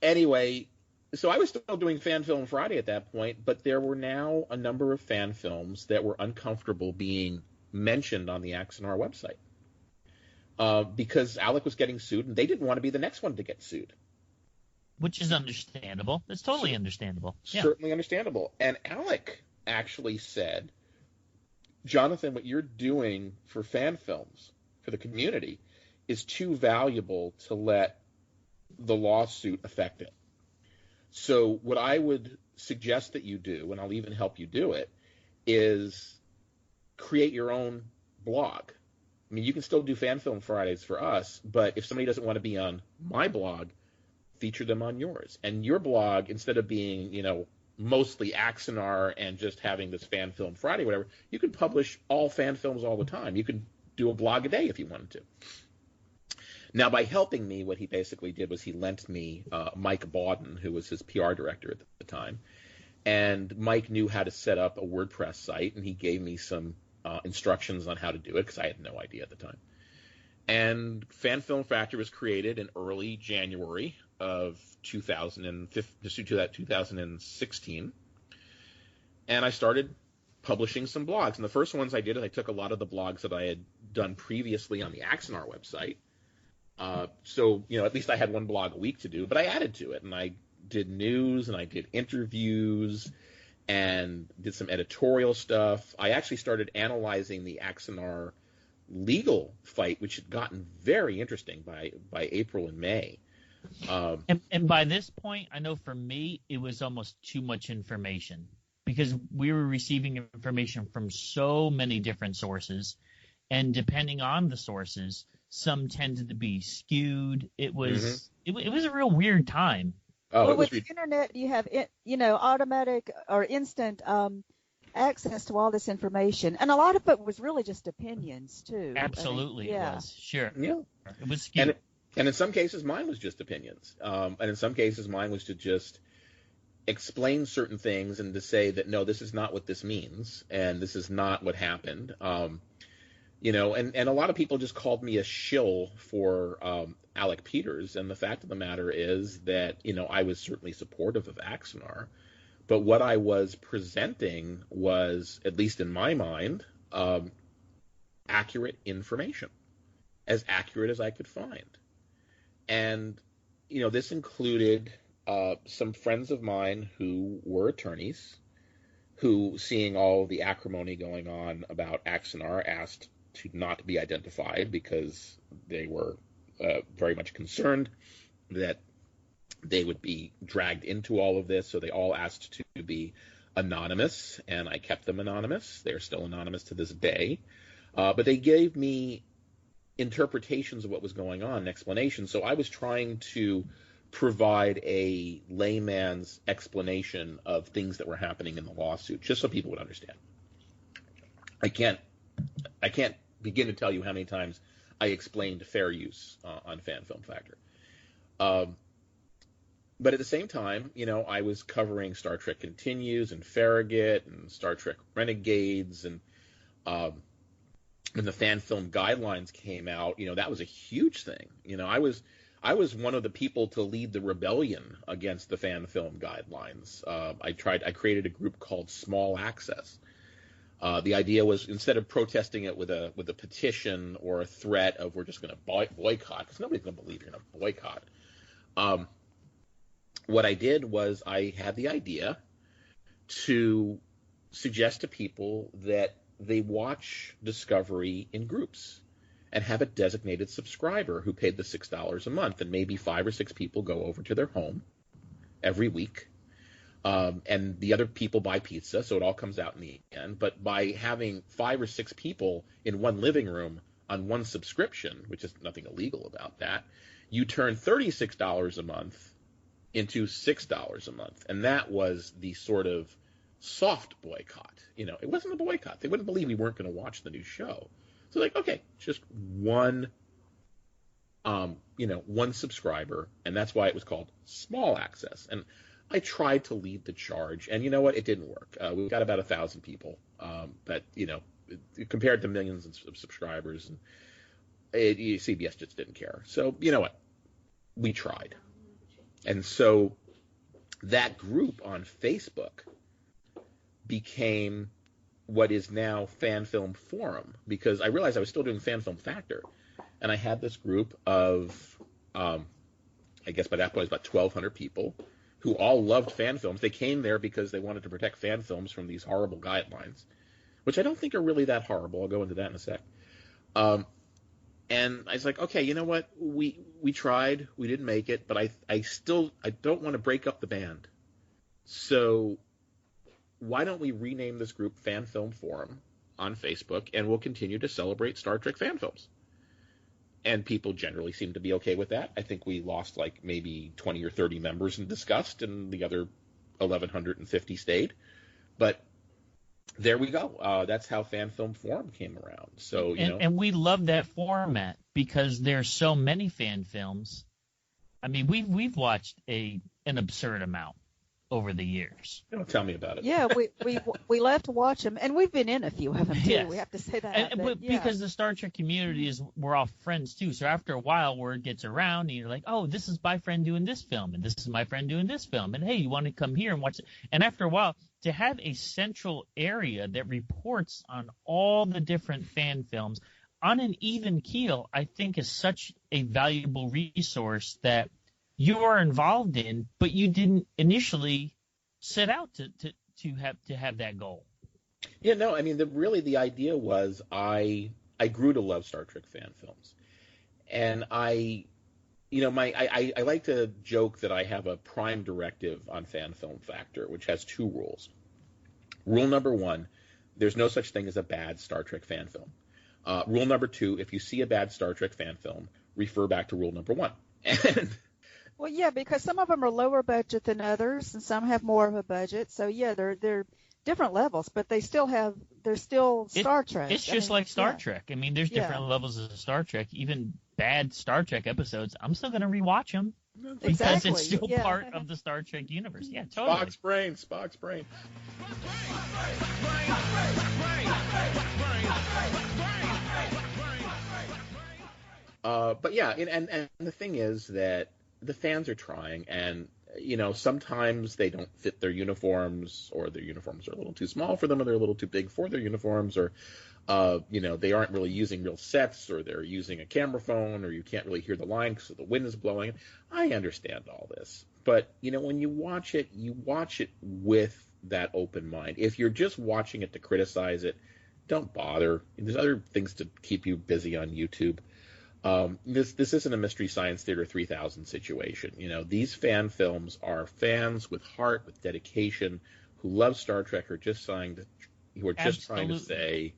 anyway, so I was still doing Fan Film Friday at that point, but there were now a number of fan films that were uncomfortable being mentioned on the Axanar website because Alec was getting sued, and they didn't want to be the next one to get sued. Which is understandable. It's totally understandable. Certainly understandable. And Alec actually said, Jonathan, what you're doing for fan films, for the community, is too valuable to let the lawsuit affect it. So what I would suggest that you do, and I'll even help you do it, is create your own blog. I mean, you can still do Fan Film Fridays for us, but if somebody doesn't want to be on my blog, feature them on yours. And your blog, instead of being, mostly Axanar and just having this Fan Film Friday, whatever, you could publish all fan films all the time. You could do a blog a day if you wanted to. Now, by helping me, what he basically did was he lent me Mike Bawden, who was his PR director at the time. And Mike knew how to set up a WordPress site, and he gave me some instructions on how to do it because I had no idea at the time. And Fan Film Factory was created in early January of 2016. And I started publishing some blogs. And the first ones I did is I took a lot of the blogs that I had done previously on the Axanar website. So, at least I had one blog a week to do, but I added to it, and I did news, and I did interviews, and did some editorial stuff. I actually started analyzing the Axanar legal fight, which had gotten very interesting by April and May. And by this point, I know for me, it was almost too much information because we were receiving information from so many different sources, and depending on the sources, some tended to be skewed. It was it was a real weird time. Well, with the internet, you have automatic or instant access to all this information, and a lot of it was really just opinions too. Absolutely, it was. Sure. Yeah, it was skewed. And in some cases, mine was just opinions. And in some cases, mine was to just explain certain things and to say that, no, this is not what this means, and this is not what happened. And a lot of people just called me a shill for Alec Peters. And the fact of the matter is that, I was certainly supportive of Axanar. But what I was presenting was, at least in my mind, accurate information. as accurate as I could find. And, this included some friends of mine who were attorneys who, seeing all the acrimony going on about Axanar, asked to not be identified because they were very much concerned that they would be dragged into all of this. So they all asked to be anonymous, and I kept them anonymous. They're still anonymous to this day. But they gave me interpretations of what was going on, and explanations. So I was trying to provide a layman's explanation of things that were happening in the lawsuit, just so people would understand. I can't begin to tell you how many times I explained fair use on Fan Film Factor. But at the same time, I was covering Star Trek Continues and Farragut and Star Trek Renegades, and when the fan film guidelines came out, that was a huge thing. I was one of the people to lead the rebellion against the fan film guidelines. I created a group called Small Access. The idea was, instead of protesting it with a petition or a threat of we're just going to boycott, because nobody's going to believe you're going to boycott. What I did was I had the idea to suggest to people that they watch Discovery in groups and have a designated subscriber who paid the $6 a month, and maybe 5 or 6 people go over to their home every week. And the other people buy pizza, so it all comes out in the end. But by having 5 or 6 people in one living room on one subscription, which is nothing illegal about that, you turn $36 a month into $6 a month. And that was the sort of soft boycott. It wasn't a boycott. They wouldn't believe we weren't going to watch the new show. So like, okay, just one subscriber, and that's why it was called Small Access. And I tried to lead the charge, and you know what? It didn't work. We got about 1,000 people, but compared to millions of subscribers, and CBS just didn't care. So you know what? We tried, and so that group on Facebook became what is now Fan Film Forum, because I realized I was still doing Fan Film Factor, and I had this group of, I guess by that point it was about 1,200 people who all loved fan films. They came there because they wanted to protect fan films from these horrible guidelines, which I don't think are really that horrible. I'll go into that in a sec. And I was like, okay, you know what? We tried. We didn't make it, but I don't want to break up the band. So why don't we rename this group Fan Film Forum on Facebook, and we'll continue to celebrate Star Trek fan films. And people generally seem to be okay with that. I think we lost like maybe 20 or 30 members in disgust, and the other 1,150 stayed. But there we go. That's how Fan Film Forum came around. So and we love that format because there's so many fan films. I mean, we've watched an absurd amount over the years. Don't tell me about it. Yeah, we love to watch them, and we've been in a few of them too. Yes. We have to say that. But because the Star Trek community we're all friends too. So after a while, word gets around, and you're like, oh, this is my friend doing this film, and this is my friend doing this film, and hey, you want to come here and watch it? And after a while, to have a central area that reports on all the different fan films on an even keel, I think is such a valuable resource that you are involved in, but you didn't initially set out to have that goal. Yeah, no, I mean, the idea was I grew to love Star Trek fan films, and I like to joke that I have a prime directive on Fan Film Factor, which has 2 rules. Rule number 1, there's no such thing as a bad Star Trek fan film. Rule number 2, if you see a bad Star Trek fan film, refer back to rule number 1. And well, yeah, because some of them are lower budget than others, and some have more of a budget. So yeah, they're different levels, but they're still Star Trek. It's just like Star Trek. I mean, there's different levels of Star Trek. Even bad Star Trek episodes, I'm still going to rewatch them because it's still part of the Star Trek universe. Yeah, totally. Spock's brain. But yeah, and the thing is that the fans are trying, and sometimes they don't fit their uniforms, or their uniforms are a little too small for them, or they're a little too big for their uniforms, or they aren't really using real sets, or they're using a camera phone, or you can't really hear the line because the wind is blowing. I understand all this. But, when you watch it with that open mind. If you're just watching it to criticize it, don't bother. There's other things to keep you busy on YouTube. This isn't a Mystery Science Theater 3000 situation. These fan films are fans with heart, with dedication, who love Star Trek, who are just trying to say,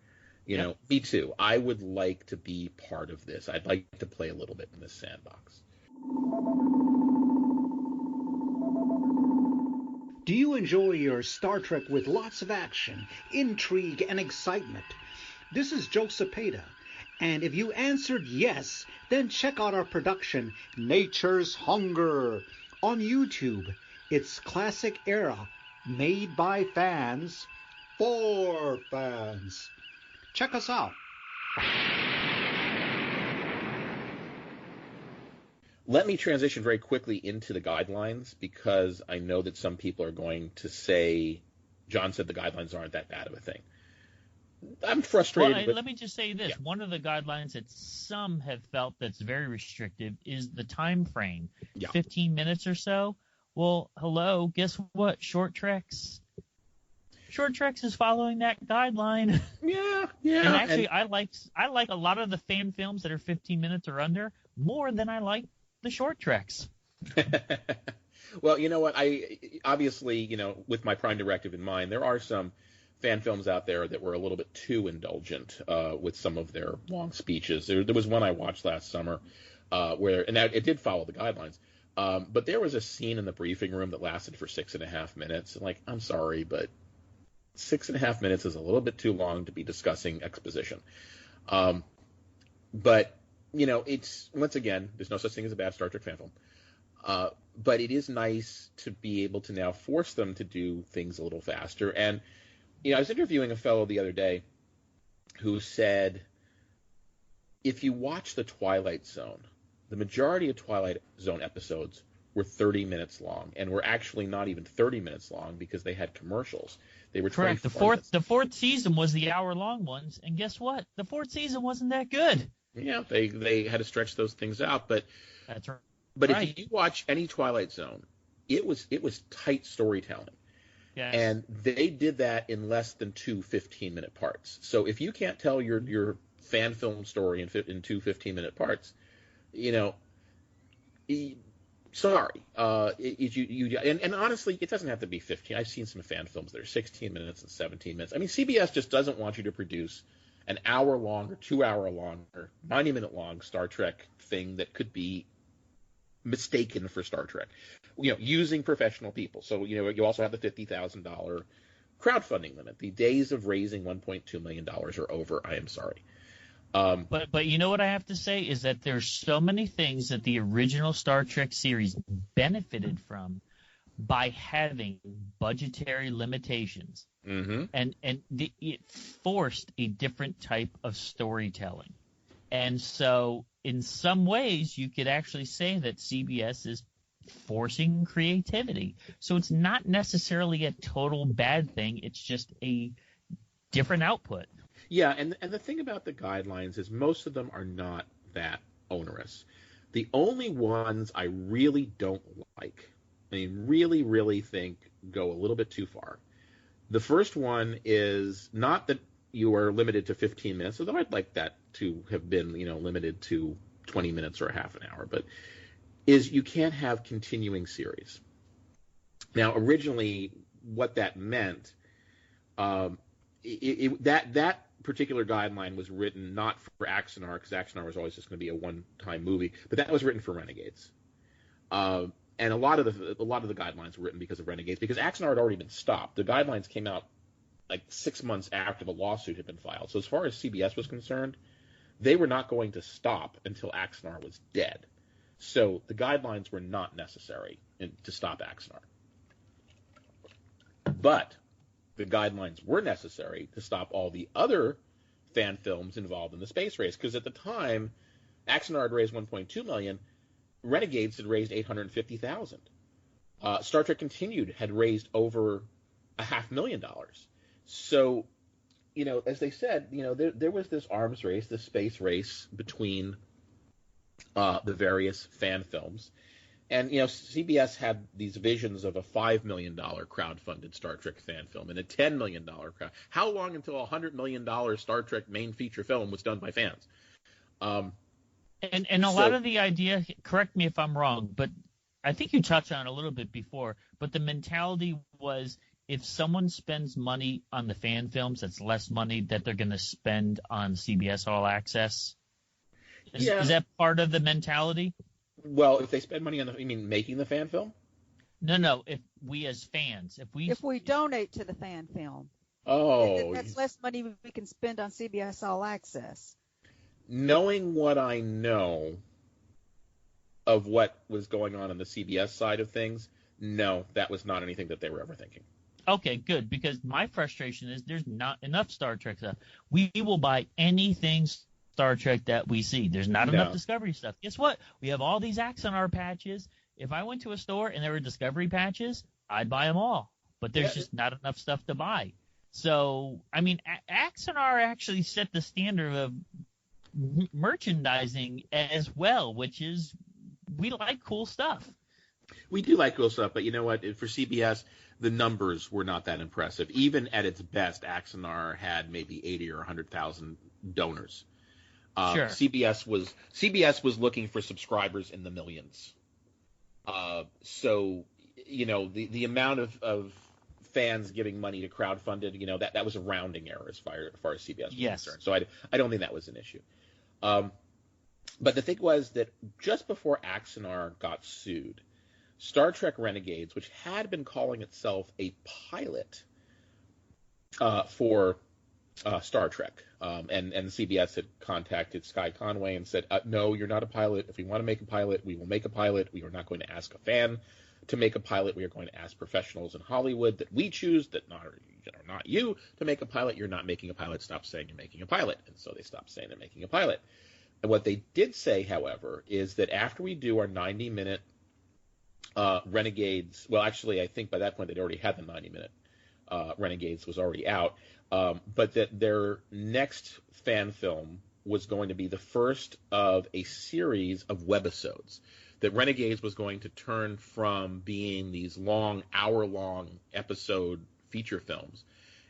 Yep. Me too. I would like to be part of this. I'd like to play a little bit in this sandbox. Do you enjoy your Star Trek with lots of action, intrigue, and excitement? This is Joe Cepeda, and if you answered yes, then check out our production, Nature's Hunger, on YouTube. It's classic era, made by fans, for fans. Check us out. Let me transition very quickly into the guidelines, because I know that some people are going to say, John said the guidelines aren't that bad of a thing. I'm frustrated. Let me just say this. Yeah. One of the guidelines that some have felt that's very restrictive is the time frame. Yeah. 15 minutes or so. Well, hello, guess what? Short Treks is following that guideline. Yeah. And actually, I like a lot of the fan films that are 15 minutes or under more than I like the short Treks. Well, you know what? I obviously, with my Prime Directive in mind, there are some fan films out there that were a little bit too indulgent with some of their long speeches. There was one I watched last summer and it did follow the guidelines, but there was a scene in the briefing room that lasted for 6.5 minutes. And I'm sorry, but 6.5 minutes is a little bit too long to be discussing exposition. But it's, once again, there's no such thing as a bad Star Trek fan film. But it is nice to be able to now force them to do things a little faster. And, I was interviewing a fellow the other day who said, if you watch The Twilight Zone, the majority of Twilight Zone episodes were 30 minutes long, and were actually not even 30 minutes long because they had commercials. They were correct. The fourth season was the hour-long ones, and guess what? The fourth season wasn't that good. Yeah, they had to stretch those things out, but that's right. But if you watch any Twilight Zone, it was tight storytelling. Yes. And they did that in less than 2 15-minute parts. So if you can't tell your fan film story in 2 15-minute parts, sorry. And honestly, it doesn't have to be 15. I've seen some fan films that are 16 minutes and 17 minutes. I mean, CBS just doesn't want you to produce an hour-long or 2-hour-long or 90-minute-long Star Trek thing that could be mistaken for Star Trek, using professional people. So, you also have the $50,000 crowdfunding limit. The days of raising $1.2 million are over. I am sorry. But you know what I have to say is that there's so many things that the original Star Trek series benefited from by having budgetary limitations. Mm-hmm. And it forced a different type of storytelling. And so in some ways you could actually say that CBS is forcing creativity. So it's not necessarily a total bad thing. It's just a different output. Yeah, and the thing about the guidelines is most of them are not that onerous. The only ones I really don't like, really, really think go a little bit too far. The first one is not that you are limited to 15 minutes, although I'd like that to have been, limited to 20 minutes or a half an hour, but is you can't have continuing series. Now, originally, what that meant, that particular guideline was written not for Axanar, because Axanar was always just going to be a one-time movie, but that was written for Renegades. And a lot of the guidelines were written because of Renegades, because Axanar had already been stopped. The guidelines came out 6 months after the lawsuit had been filed. So as far as CBS was concerned, they were not going to stop until Axanar was dead. So the guidelines were not necessary to stop Axanar. But the guidelines were necessary to stop all the other fan films involved in the space race, because at the time, Axanar had raised $1.2 million, Renegades had raised $850,000. Star Trek Continued had raised over $500,000. So, as they said, there was this arms race, this space race between the various fan films. And, CBS had these visions of a $5 million crowdfunded Star Trek fan film and a $10 million crowd. How long until a $100 million Star Trek main feature film was done by fans? And a lot of the idea, correct me if I'm wrong, but I think you touched on it a little bit before, but the mentality was if someone spends money on the fan films, that's less money that they're going to spend on CBS All Access. Is that part of the mentality? Well, if they spend money on you mean making the fan film? No. If we as fans, if we donate to the fan film, that's less money we can spend on CBS All Access. Knowing what I know of what was going on the CBS side of things, no, that was not anything that they were ever thinking. Okay, good, because my frustration is there's not enough Star Trek stuff. We will buy anything Star Trek that we see. There's not enough Discovery stuff. Guess what? We have all these Axonar patches. If I went to a store and there were Discovery patches, I'd buy them all. But there's just not enough stuff to buy. So, I mean, Axonar actually set the standard of merchandising as well, which is we like cool stuff. We do like cool stuff, but you know what? For CBS, the numbers were not that impressive. Even at its best, Axonar had maybe 80 or 100,000 donors. Sure. CBS was looking for subscribers in the millions. So, the amount of fans giving money to crowdfunded, that was a rounding error as far as CBS was concerned. So I don't think that was an issue. But the thing was that just before Axonar got sued, Star Trek Renegades, which had been calling itself a pilot for Star Trek, and CBS had contacted Sky Conway and said, no, you're not a pilot. If we want to make a pilot, we will make a pilot. We are not going to ask a fan to make a pilot. We are going to ask professionals in Hollywood that we choose, that are not you, to make a pilot. You're not making a pilot. Stop saying you're making a pilot. And so they stopped saying they're making a pilot. And what they did say, however, is that after we do our 90-minute Renegades, well, actually, I think by that point they'd already had the 90-minute Renegades was already out, but that their next fan film was going to be the first of a series of webisodes. That Renegades was going to turn from being these long, hour-long episode feature films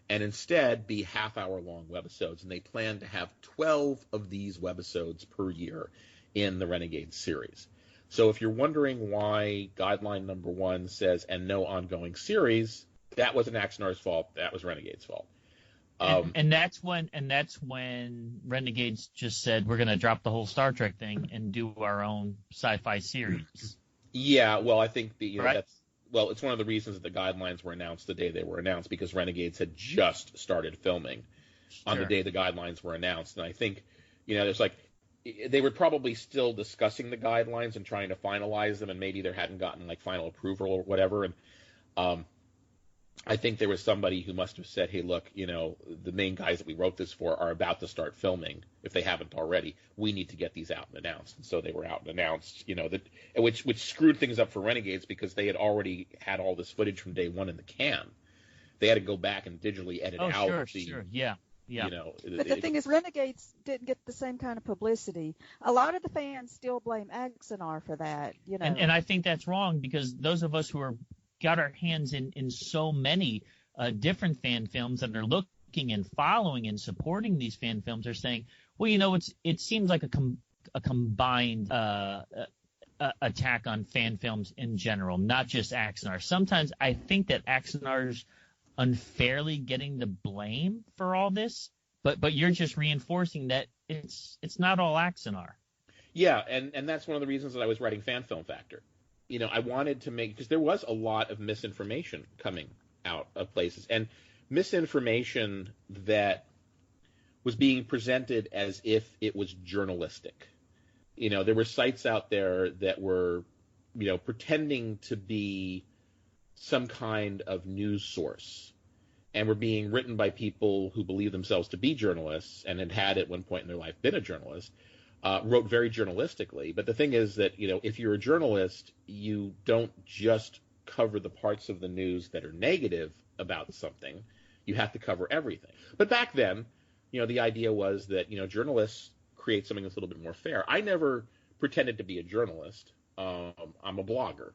and instead be half-hour-long webisodes. And they plan to have 12 of these webisodes per year in the Renegades series. So if you're wondering why guideline number 1 says, and no ongoing series, that wasn't Axonar's fault. That was Renegade's fault. And that's when Renegades just said we're going to drop the whole Star Trek thing and do our own sci-fi series. Yeah, well, I think it's one of the reasons that the guidelines were announced the day they were announced, because Renegades had just started filming on the day the guidelines were announced, and I think there's they were probably still discussing the guidelines and trying to finalize them, and maybe they hadn't gotten final approval or whatever, and I think there was somebody who must have said, hey, look, the main guys that we wrote this for are about to start filming, if they haven't already. We need to get these out and announced. And so they were out and announced, which screwed things up for Renegades, because they had already had all this footage from day one in the can. They had to go back and digitally edit out. Sure. Yeah. But the thing is, Renegades didn't get the same kind of publicity. A lot of the fans still blame Axonar for that, And I think that's wrong, because those of us who are got our hands in so many different fan films and are looking and following and supporting these fan films are saying, well, it seems like a combined attack on fan films in general, not just Axonar. Sometimes I think that Axonar's unfairly getting the blame for all this, but you're just reinforcing that it's not all Axonar. Yeah, and that's one of the reasons that I was writing Fan Film Factor. I wanted to because there was a lot of misinformation coming out of places, and misinformation that was being presented as if it was journalistic. There were sites out there that were, pretending to be some kind of news source, and were being written by people who believe themselves to be journalists and had at one point in their life been a journalist. Wrote very journalistically, but the thing is that if you're a journalist, you don't just cover the parts of the news that are negative about something. You have to cover everything. But back then, the idea was that, journalists create something that's a little bit more fair. I never pretended to be a journalist. I'm a blogger.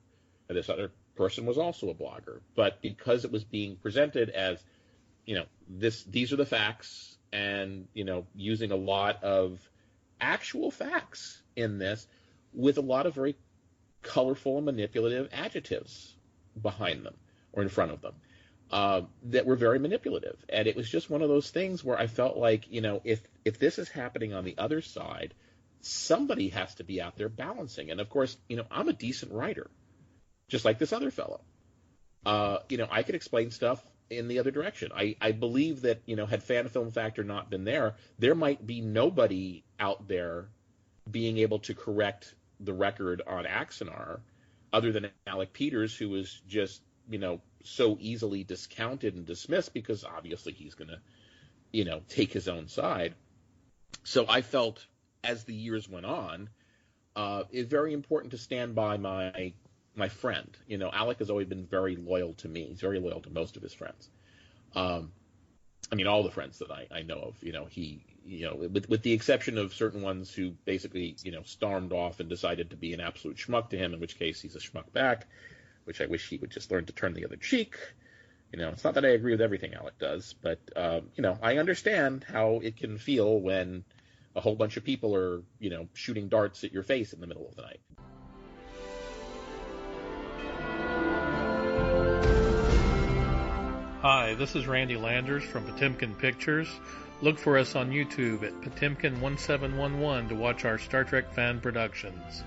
And this other person was also a blogger. But because it was being presented as, these are the facts, and, using a lot of actual facts in this with a lot of very colorful and manipulative adjectives behind them or in front of them that were very manipulative. And it was just one of those things where I felt like, if this is happening on the other side, somebody has to be out there balancing. And of course, I'm a decent writer, just like this other fellow. I could explain stuff in the other direction. I believe that, had Fan Film Factor not been there might be nobody out there being able to correct the record on Axanar other than Alec Peters, who was just, so easily discounted and dismissed because obviously he's going to, take his own side. So I felt as the years went on, it's very important to stand by my friend. Alec has always been very loyal to me. He's very loyal to most of his friends. All the friends that I know of, he, with the exception of certain ones who basically, stormed off and decided to be an absolute schmuck to him, in which case he's a schmuck back, which I wish he would just learn to turn the other cheek. It's not that I agree with everything Alec does, but, I understand how it can feel when a whole bunch of people are, shooting darts at your face in the middle of the night. Hi, this is Randy Landers from Potemkin Pictures. Look for us on YouTube at Potemkin1711 to watch our Star Trek fan productions.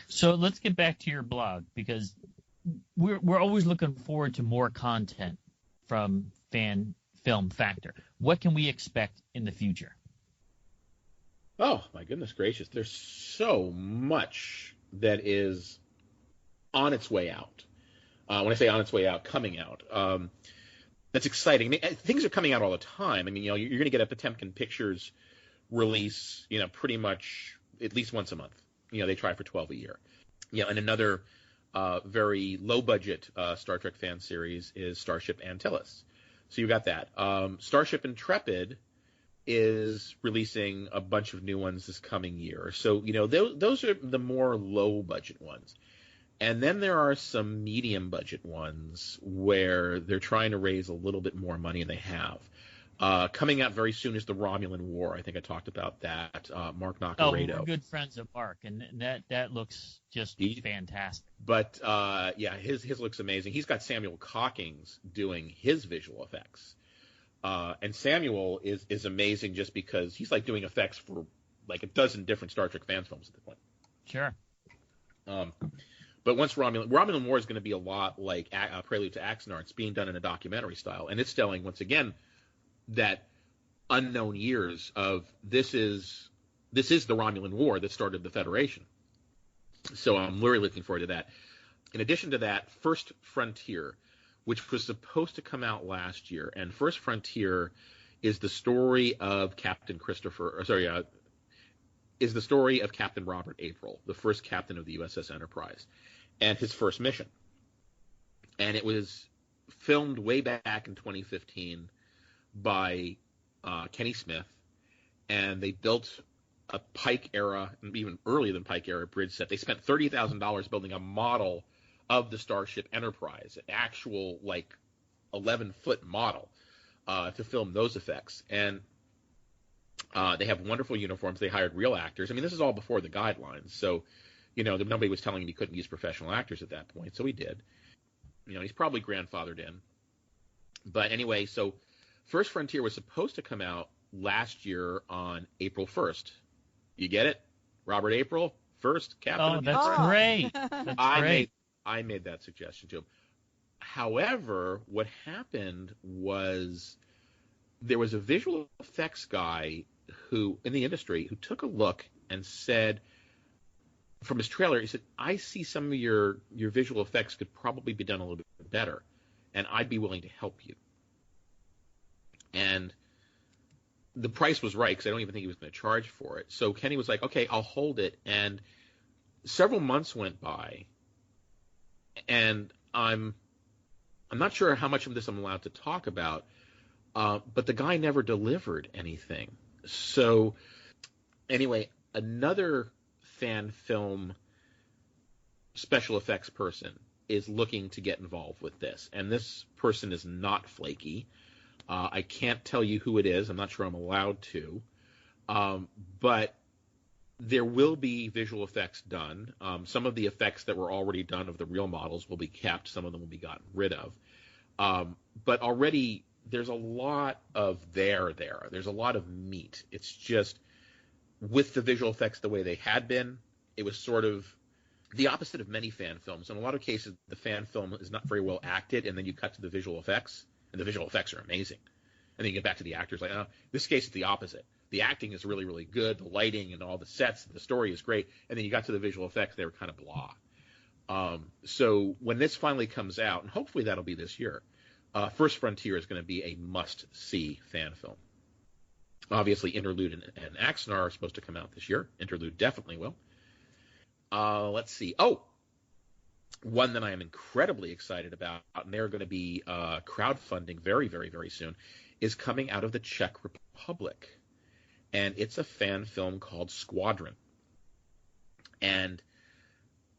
So let's get back to your blog, because we're always looking forward to more content from Fan Film Factor. What can we expect in the future? Oh, my goodness gracious. There's so much that is on its way out. When I say on its way out, coming out. That's exciting. Things are coming out all the time. You're going to get a Potemkin Pictures release, pretty much at least once a month. They try for 12 a year. And another very low-budget Star Trek fan series is Starship Antilles. So you got that. Starship Intrepid is releasing a bunch of new ones this coming year. So, those are the more low-budget ones. And then there are some medium-budget ones where they're trying to raise a little bit more money, and they have. Coming out very soon is the Romulan War. I think I talked about that. Mark Nacaredo. Oh, we're good friends of Mark, and that looks just fantastic. But, his looks amazing. He's got Samuel Cockings doing his visual effects. And Samuel is amazing just because he's like doing effects for like a dozen different Star Trek fan films at this point. Sure. But once Romulan War is going to be a lot like Prelude to Axanar. It's being done in a documentary style, and it's telling once again that unknown years of this is the Romulan War that started the Federation. So I'm really looking forward to that. In addition to that, First Frontier, which was supposed to come out last year, and First Frontier is the story of Captain Robert April, the first captain of the USS Enterprise, and his first mission. And it was filmed way back in 2015 by Kenny Smith, and they built a Pike era, and even earlier than Pike era bridge set. They spent $30,000 building a model of the Starship Enterprise, an actual 11-foot model to film those effects. And they have wonderful uniforms. They hired real actors. This is all before the guidelines, so nobody was telling him he couldn't use professional actors at that point, so he did. He's probably grandfathered in. But anyway, so First Frontier was supposed to come out last year on April 1st. You get it? Robert April, first captain. Oh, that's great. That's great. I made that suggestion to him. However, what happened was there was a visual effects guy who in the industry who took a look and said, from his trailer, he said, I see some of your visual effects could probably be done a little bit better, and I'd be willing to help you. And the price was right because I don't even think he was going to charge for it. So Kenny was like, okay, I'll hold it. And several months went by, and I'm not sure how much of this I'm allowed to talk about, but the guy never delivered anything. So anyway, another fan film special effects person is looking to get involved with this, and this person is not flaky. I can't tell you who it is. I'm not sure I'm allowed to. But there will be visual effects done. Some of the effects that were already done of the real models will be kept. Some of them will be gotten rid of. But already there's a lot of there. There's a lot of meat. It's just with the visual effects the way they had been, it was sort of the opposite of many fan films. In a lot of cases, the fan film is not very well acted, and then you cut to the visual effects, and the visual effects are amazing. And then you get back to the actors. Like, this case, it's the opposite. The acting is really, really good. The lighting and all the sets, the story is great. And then you got to the visual effects, they were kind of blah. So when this finally comes out, and hopefully that'll be this year, First Frontier is going to be a must-see fan film. Obviously, Interlude and Axanar are supposed to come out this year. Interlude definitely will. Let's see. Oh, one that I am incredibly excited about, and they're going to be crowdfunding very, very, very soon, is coming out of the Czech Republic. And it's a fan film called Squadron. And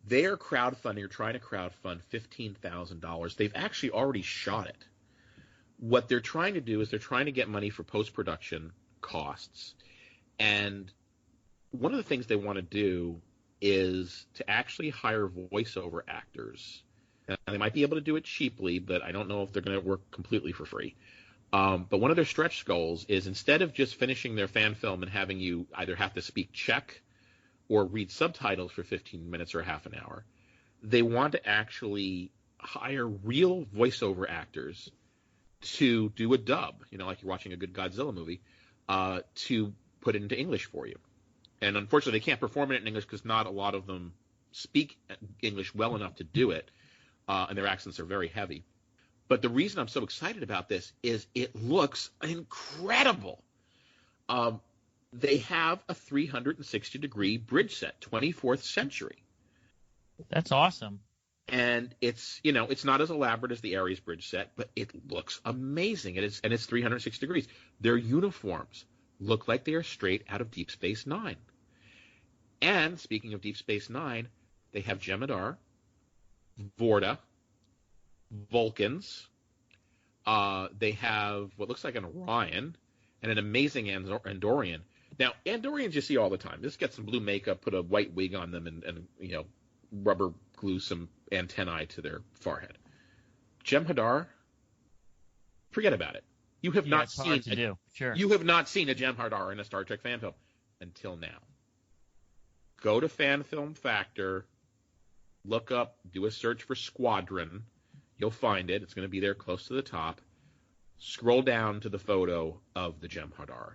they are crowdfunding, or trying to crowdfund $15,000. They've actually already shot it. What they're trying to do is they're trying to get money for post-production costs. And one of the things they want to do is to actually hire voiceover actors. And they might be able to do it cheaply, but I don't know if they're going to work completely for free. But one of their stretch goals is, instead of just finishing their fan film and having you either have to speak Czech or read subtitles for 15 minutes or half an hour, they want to actually hire real voiceover actors to do a dub, like you're watching a good Godzilla movie, to put it into English for you. And unfortunately, they can't perform it in English because not a lot of them speak English well enough to do it, and their accents are very heavy. But the reason I'm so excited about this is it looks incredible. They have a 360-degree bridge set, 24th century. That's awesome. And it's not as elaborate as the Ares bridge set, but it looks amazing. And it's 360 degrees. Their uniforms look like they are straight out of Deep Space Nine. And speaking of Deep Space Nine, they have Jem'Hadar, Vorta, Vulcans. They have what looks like an Orion and an amazing Andorian. Now, Andorians you see all the time. Just get some blue makeup, put a white wig on them, and rubber glue some antennae to their forehead. Jem'Hadar, forget about it. You have not seen You have not seen a Jem'Hadar in a Star Trek fan film until now. Go to Fan Film Factor, look up, do a search for Squadron. You'll find it. It's going to be there close to the top. Scroll down to the photo of the Jem'Hadar.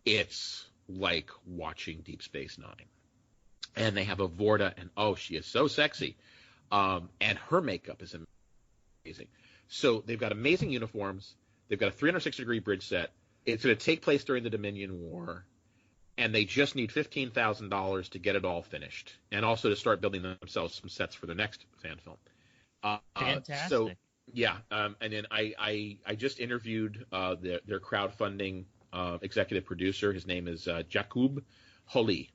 It's like watching Deep Space Nine. And they have a Vorta, and she is so sexy. And her makeup is amazing. So they've got amazing uniforms. They've got a 360-degree bridge set. It's going to take place during the Dominion War. And they just need $15,000 to get it all finished. And also to start building themselves some sets for their next fan film. Fantastic. So, yeah. And then I just interviewed their crowdfunding executive producer. His name is Jakub Holly,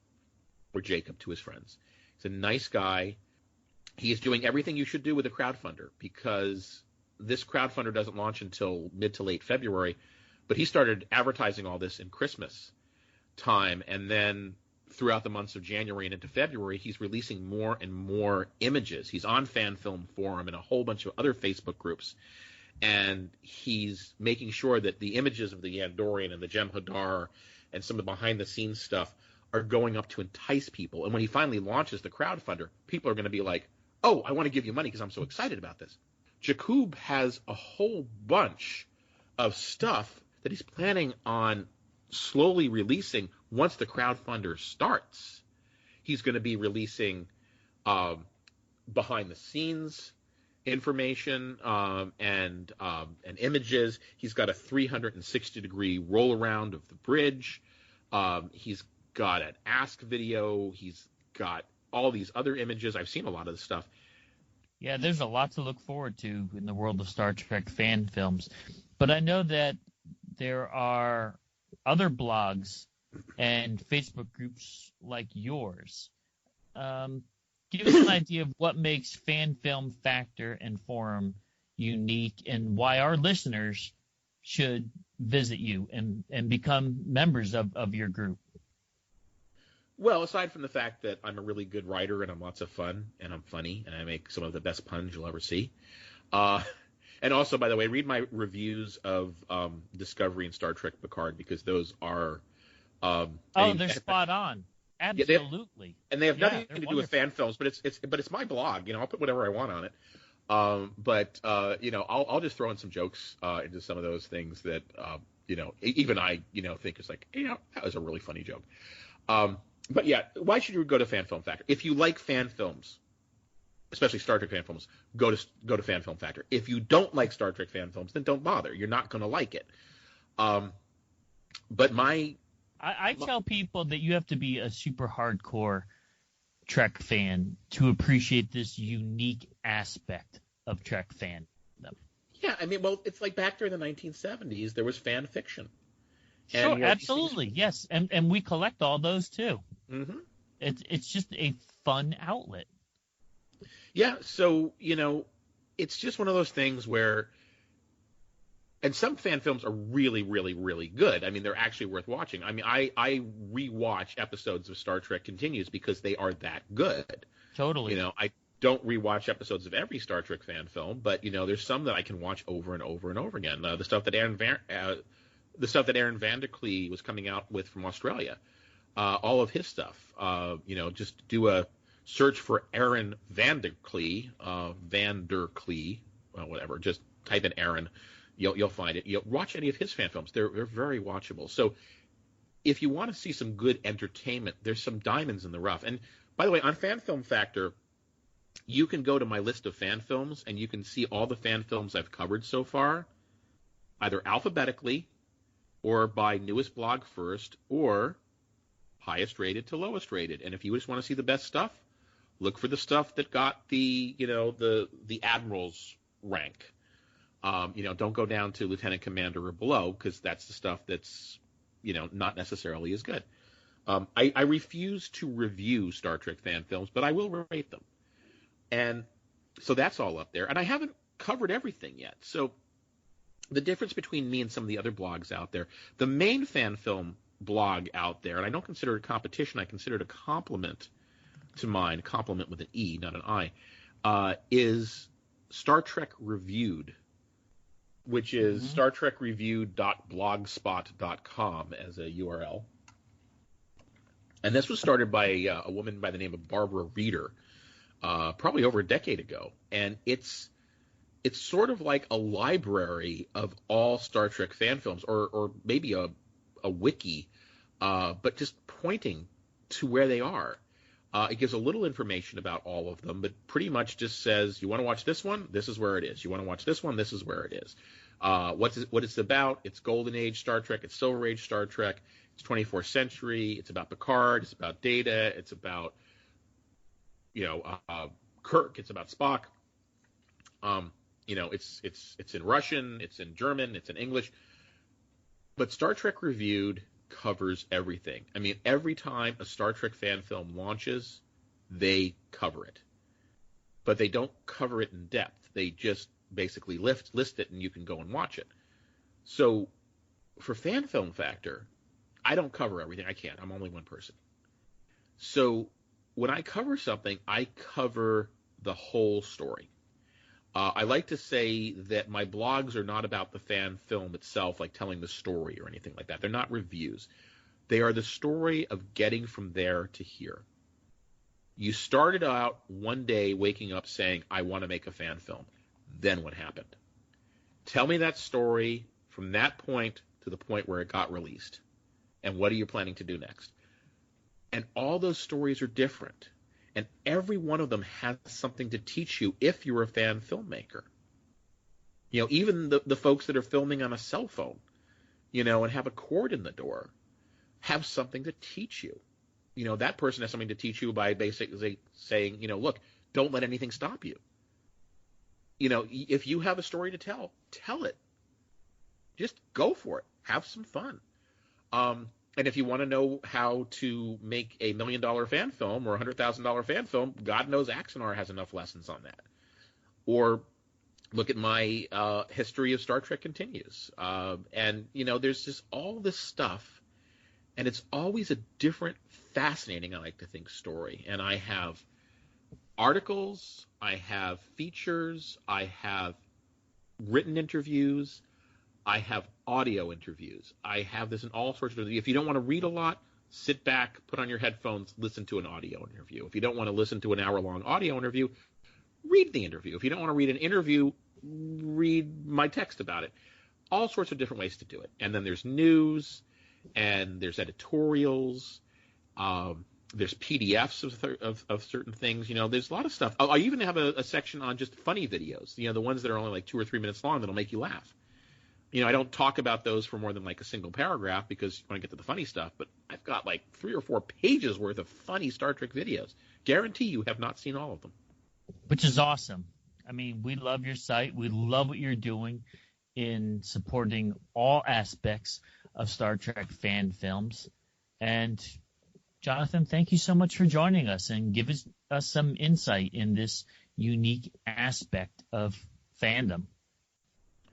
or Jacob to his friends. He's a nice guy. He is doing everything you should do with a crowdfunder, because this crowdfunder doesn't launch until mid to late February. But he started advertising all this in Christmas time, and then throughout the months of January and into February, he's releasing more and more images. He's on Fan Film Forum and a whole bunch of other Facebook groups, and he's making sure that the images of the Andorian and the Jem'Hadar and some of the behind-the-scenes stuff are going up to entice people. And when he finally launches the crowdfunder, people are going to be like, oh, I want to give you money because I'm so excited about this. Jakub has a whole bunch of stuff that he's planning on slowly releasing once the crowdfunder starts. He's going to be releasing behind the scenes information and images. He's got a 360-degree roll around of the bridge. He's got an Ask video. He's got all these other images. I've seen a lot of this stuff. Yeah, there's a lot to look forward to in the world of Star Trek fan films. But I know that there are other blogs and Facebook groups like yours. Give us an idea of what makes Fan Film Factor and Forum unique and why our listeners should visit you and become members of your group. Well, aside from the fact that I'm a really good writer and I'm lots of fun and I'm funny and I make some of the best puns you'll ever see. And also, by the way, read my reviews of Discovery and Star Trek Picard because those are they're spot on. Absolutely. And they have nothing to do with fan films, but it's my blog. I'll put whatever I want on it. I'll just throw in some jokes into some of those things that even I think is like, that was a really funny joke. But yeah, why should you go to Fan Film Factor? If you like fan films, especially Star Trek fan films, go to Fan Film Factor. If you don't like Star Trek fan films, then don't bother. You're not going to like it. But I tell people that you have to be a super hardcore Trek fan to appreciate this unique aspect of Trek fandom. Yeah, I mean, well, it's like back during the 1970s, there was fan fiction. Sure, absolutely, yes, and we collect all those too. Mm-hmm. It's just a fun outlet. Yeah, so it's just one of those things where, and some fan films are really, really, really good. I mean, they're actually worth watching. I mean, I rewatch episodes of Star Trek Continues because they are that good. Totally. I don't rewatch episodes of every Star Trek fan film, but there's some that I can watch over and over and over again. The stuff that Aaron Vanderklee was coming out with from Australia, all of his stuff. Just do a search for Aaron Vanderklee, whatever. Just type in Aaron. You'll find it. Watch any of his fan films. They're very watchable. So if you want to see some good entertainment, there's some diamonds in the rough. And by the way, on Fan Film Factor, you can go to my list of fan films and you can see all the fan films I've covered so far, either alphabetically or by newest blog first or highest rated to lowest rated. And if you just want to see the best stuff, look for the stuff that got the admiral's rank. Don't go down to lieutenant commander or below because that's the stuff that's, not necessarily as good. I refuse to review Star Trek fan films, but I will rate them. And so that's all up there. And I haven't covered everything yet. So the difference between me and some of the other blogs out there, the main fan film blog out there, and I don't consider it a competition, I consider it a compliment to mine, compliment with an E, not an I, is Star Trek Reviewed, which is StarTrekReviewed.blogspot.com as a URL. And this was started by a woman by the name of Barbara Reeder, probably over a decade ago. And it's sort of like a library of all Star Trek fan films, or maybe a wiki, but just pointing to where they are. It gives a little information about all of them, but pretty much just says, you want to watch this one? This is where it is. You want to watch this one? This is where it is. What it's about? It's Golden Age Star Trek. It's Silver Age Star Trek. It's 24th century. It's about Picard. It's about Data. It's about, Kirk. It's about Spock. It's in Russian. It's in German. It's in English. But Star Trek Reviewed covers everything. I mean, every time a Star Trek fan film launches, they cover it. But they don't cover it in depth. They just basically list it and you can go and watch it. So for Fan Film Factor, I don't cover everything. I can't. I'm only one person. So when I cover something, I cover the whole story. I like to say that my blogs are not about the fan film itself, like telling the story or anything like that. They're not reviews. They are the story of getting from there to here. You started out one day waking up saying, I want to make a fan film. Then what happened? Tell me that story from that point to the point where it got released. And what are you planning to do next? And all those stories are different. and every one of them has something to teach you if you're a fan filmmaker. You know, even the folks that are filming on a cell phone, you know, and have a cord in the door, have something to teach you. You know, that person has something to teach you by basically saying, you know, look, don't let anything stop you. You know, if you have a story to tell, tell it. Just go for it. Have some fun. And if you want to know how to make a $1 million fan film or a $100,000 fan film, God knows Axanar has enough lessons on that. Or look at my history of Star Trek Continues. And, you know, there's just all this stuff, and it's always a different, fascinating, I like to think, story. And I have articles, I have features, I have written interviews, I have audio interviews. I have this in all sorts of – if you don't want to read a lot, sit back, put on your headphones, listen to an audio interview. If you don't want to listen to an hour-long audio interview, read the interview. If you don't want to read an interview, read my text about it. All sorts of different ways to do it. And then there's news, and there's editorials, there's PDFs of certain things. You know, there's a lot of stuff. I even have a section on just funny videos, you know, the ones that are only like 2 or 3 minutes long that'll make you laugh. You know, I don't talk about those for more than like a single paragraph because you want to get to the funny stuff, but I've got like 3 or 4 pages worth of funny Star Trek videos. Guarantee you have not seen all of them. Which is awesome. I mean, we love your site. We love what you're doing in supporting all aspects of Star Trek fan films. And Jonathan, thank you so much for joining us and give us some insight in this unique aspect of fandom.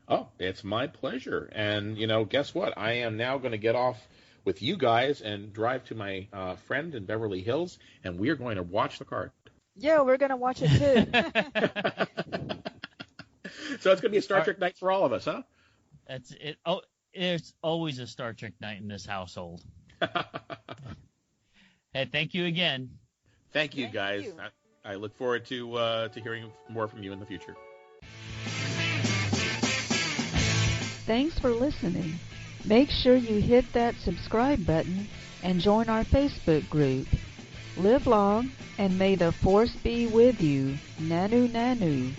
Oh, it's my pleasure. And, you know, guess what? I am now going to get off with you guys and drive to my friend in Beverly Hills, and we are going to watch the card. Yeah, we're going to watch it too. So it's going to be a Star Trek night for all of us, huh? That's it. Oh, it's always a Star Trek night in this household. Hey, thank you again. Thank you, guys. I look forward to hearing more from you in the future. Thanks for listening. Make sure you hit that subscribe button and join our Facebook group. Live long, and may the Force be with you. Nanu Nanu.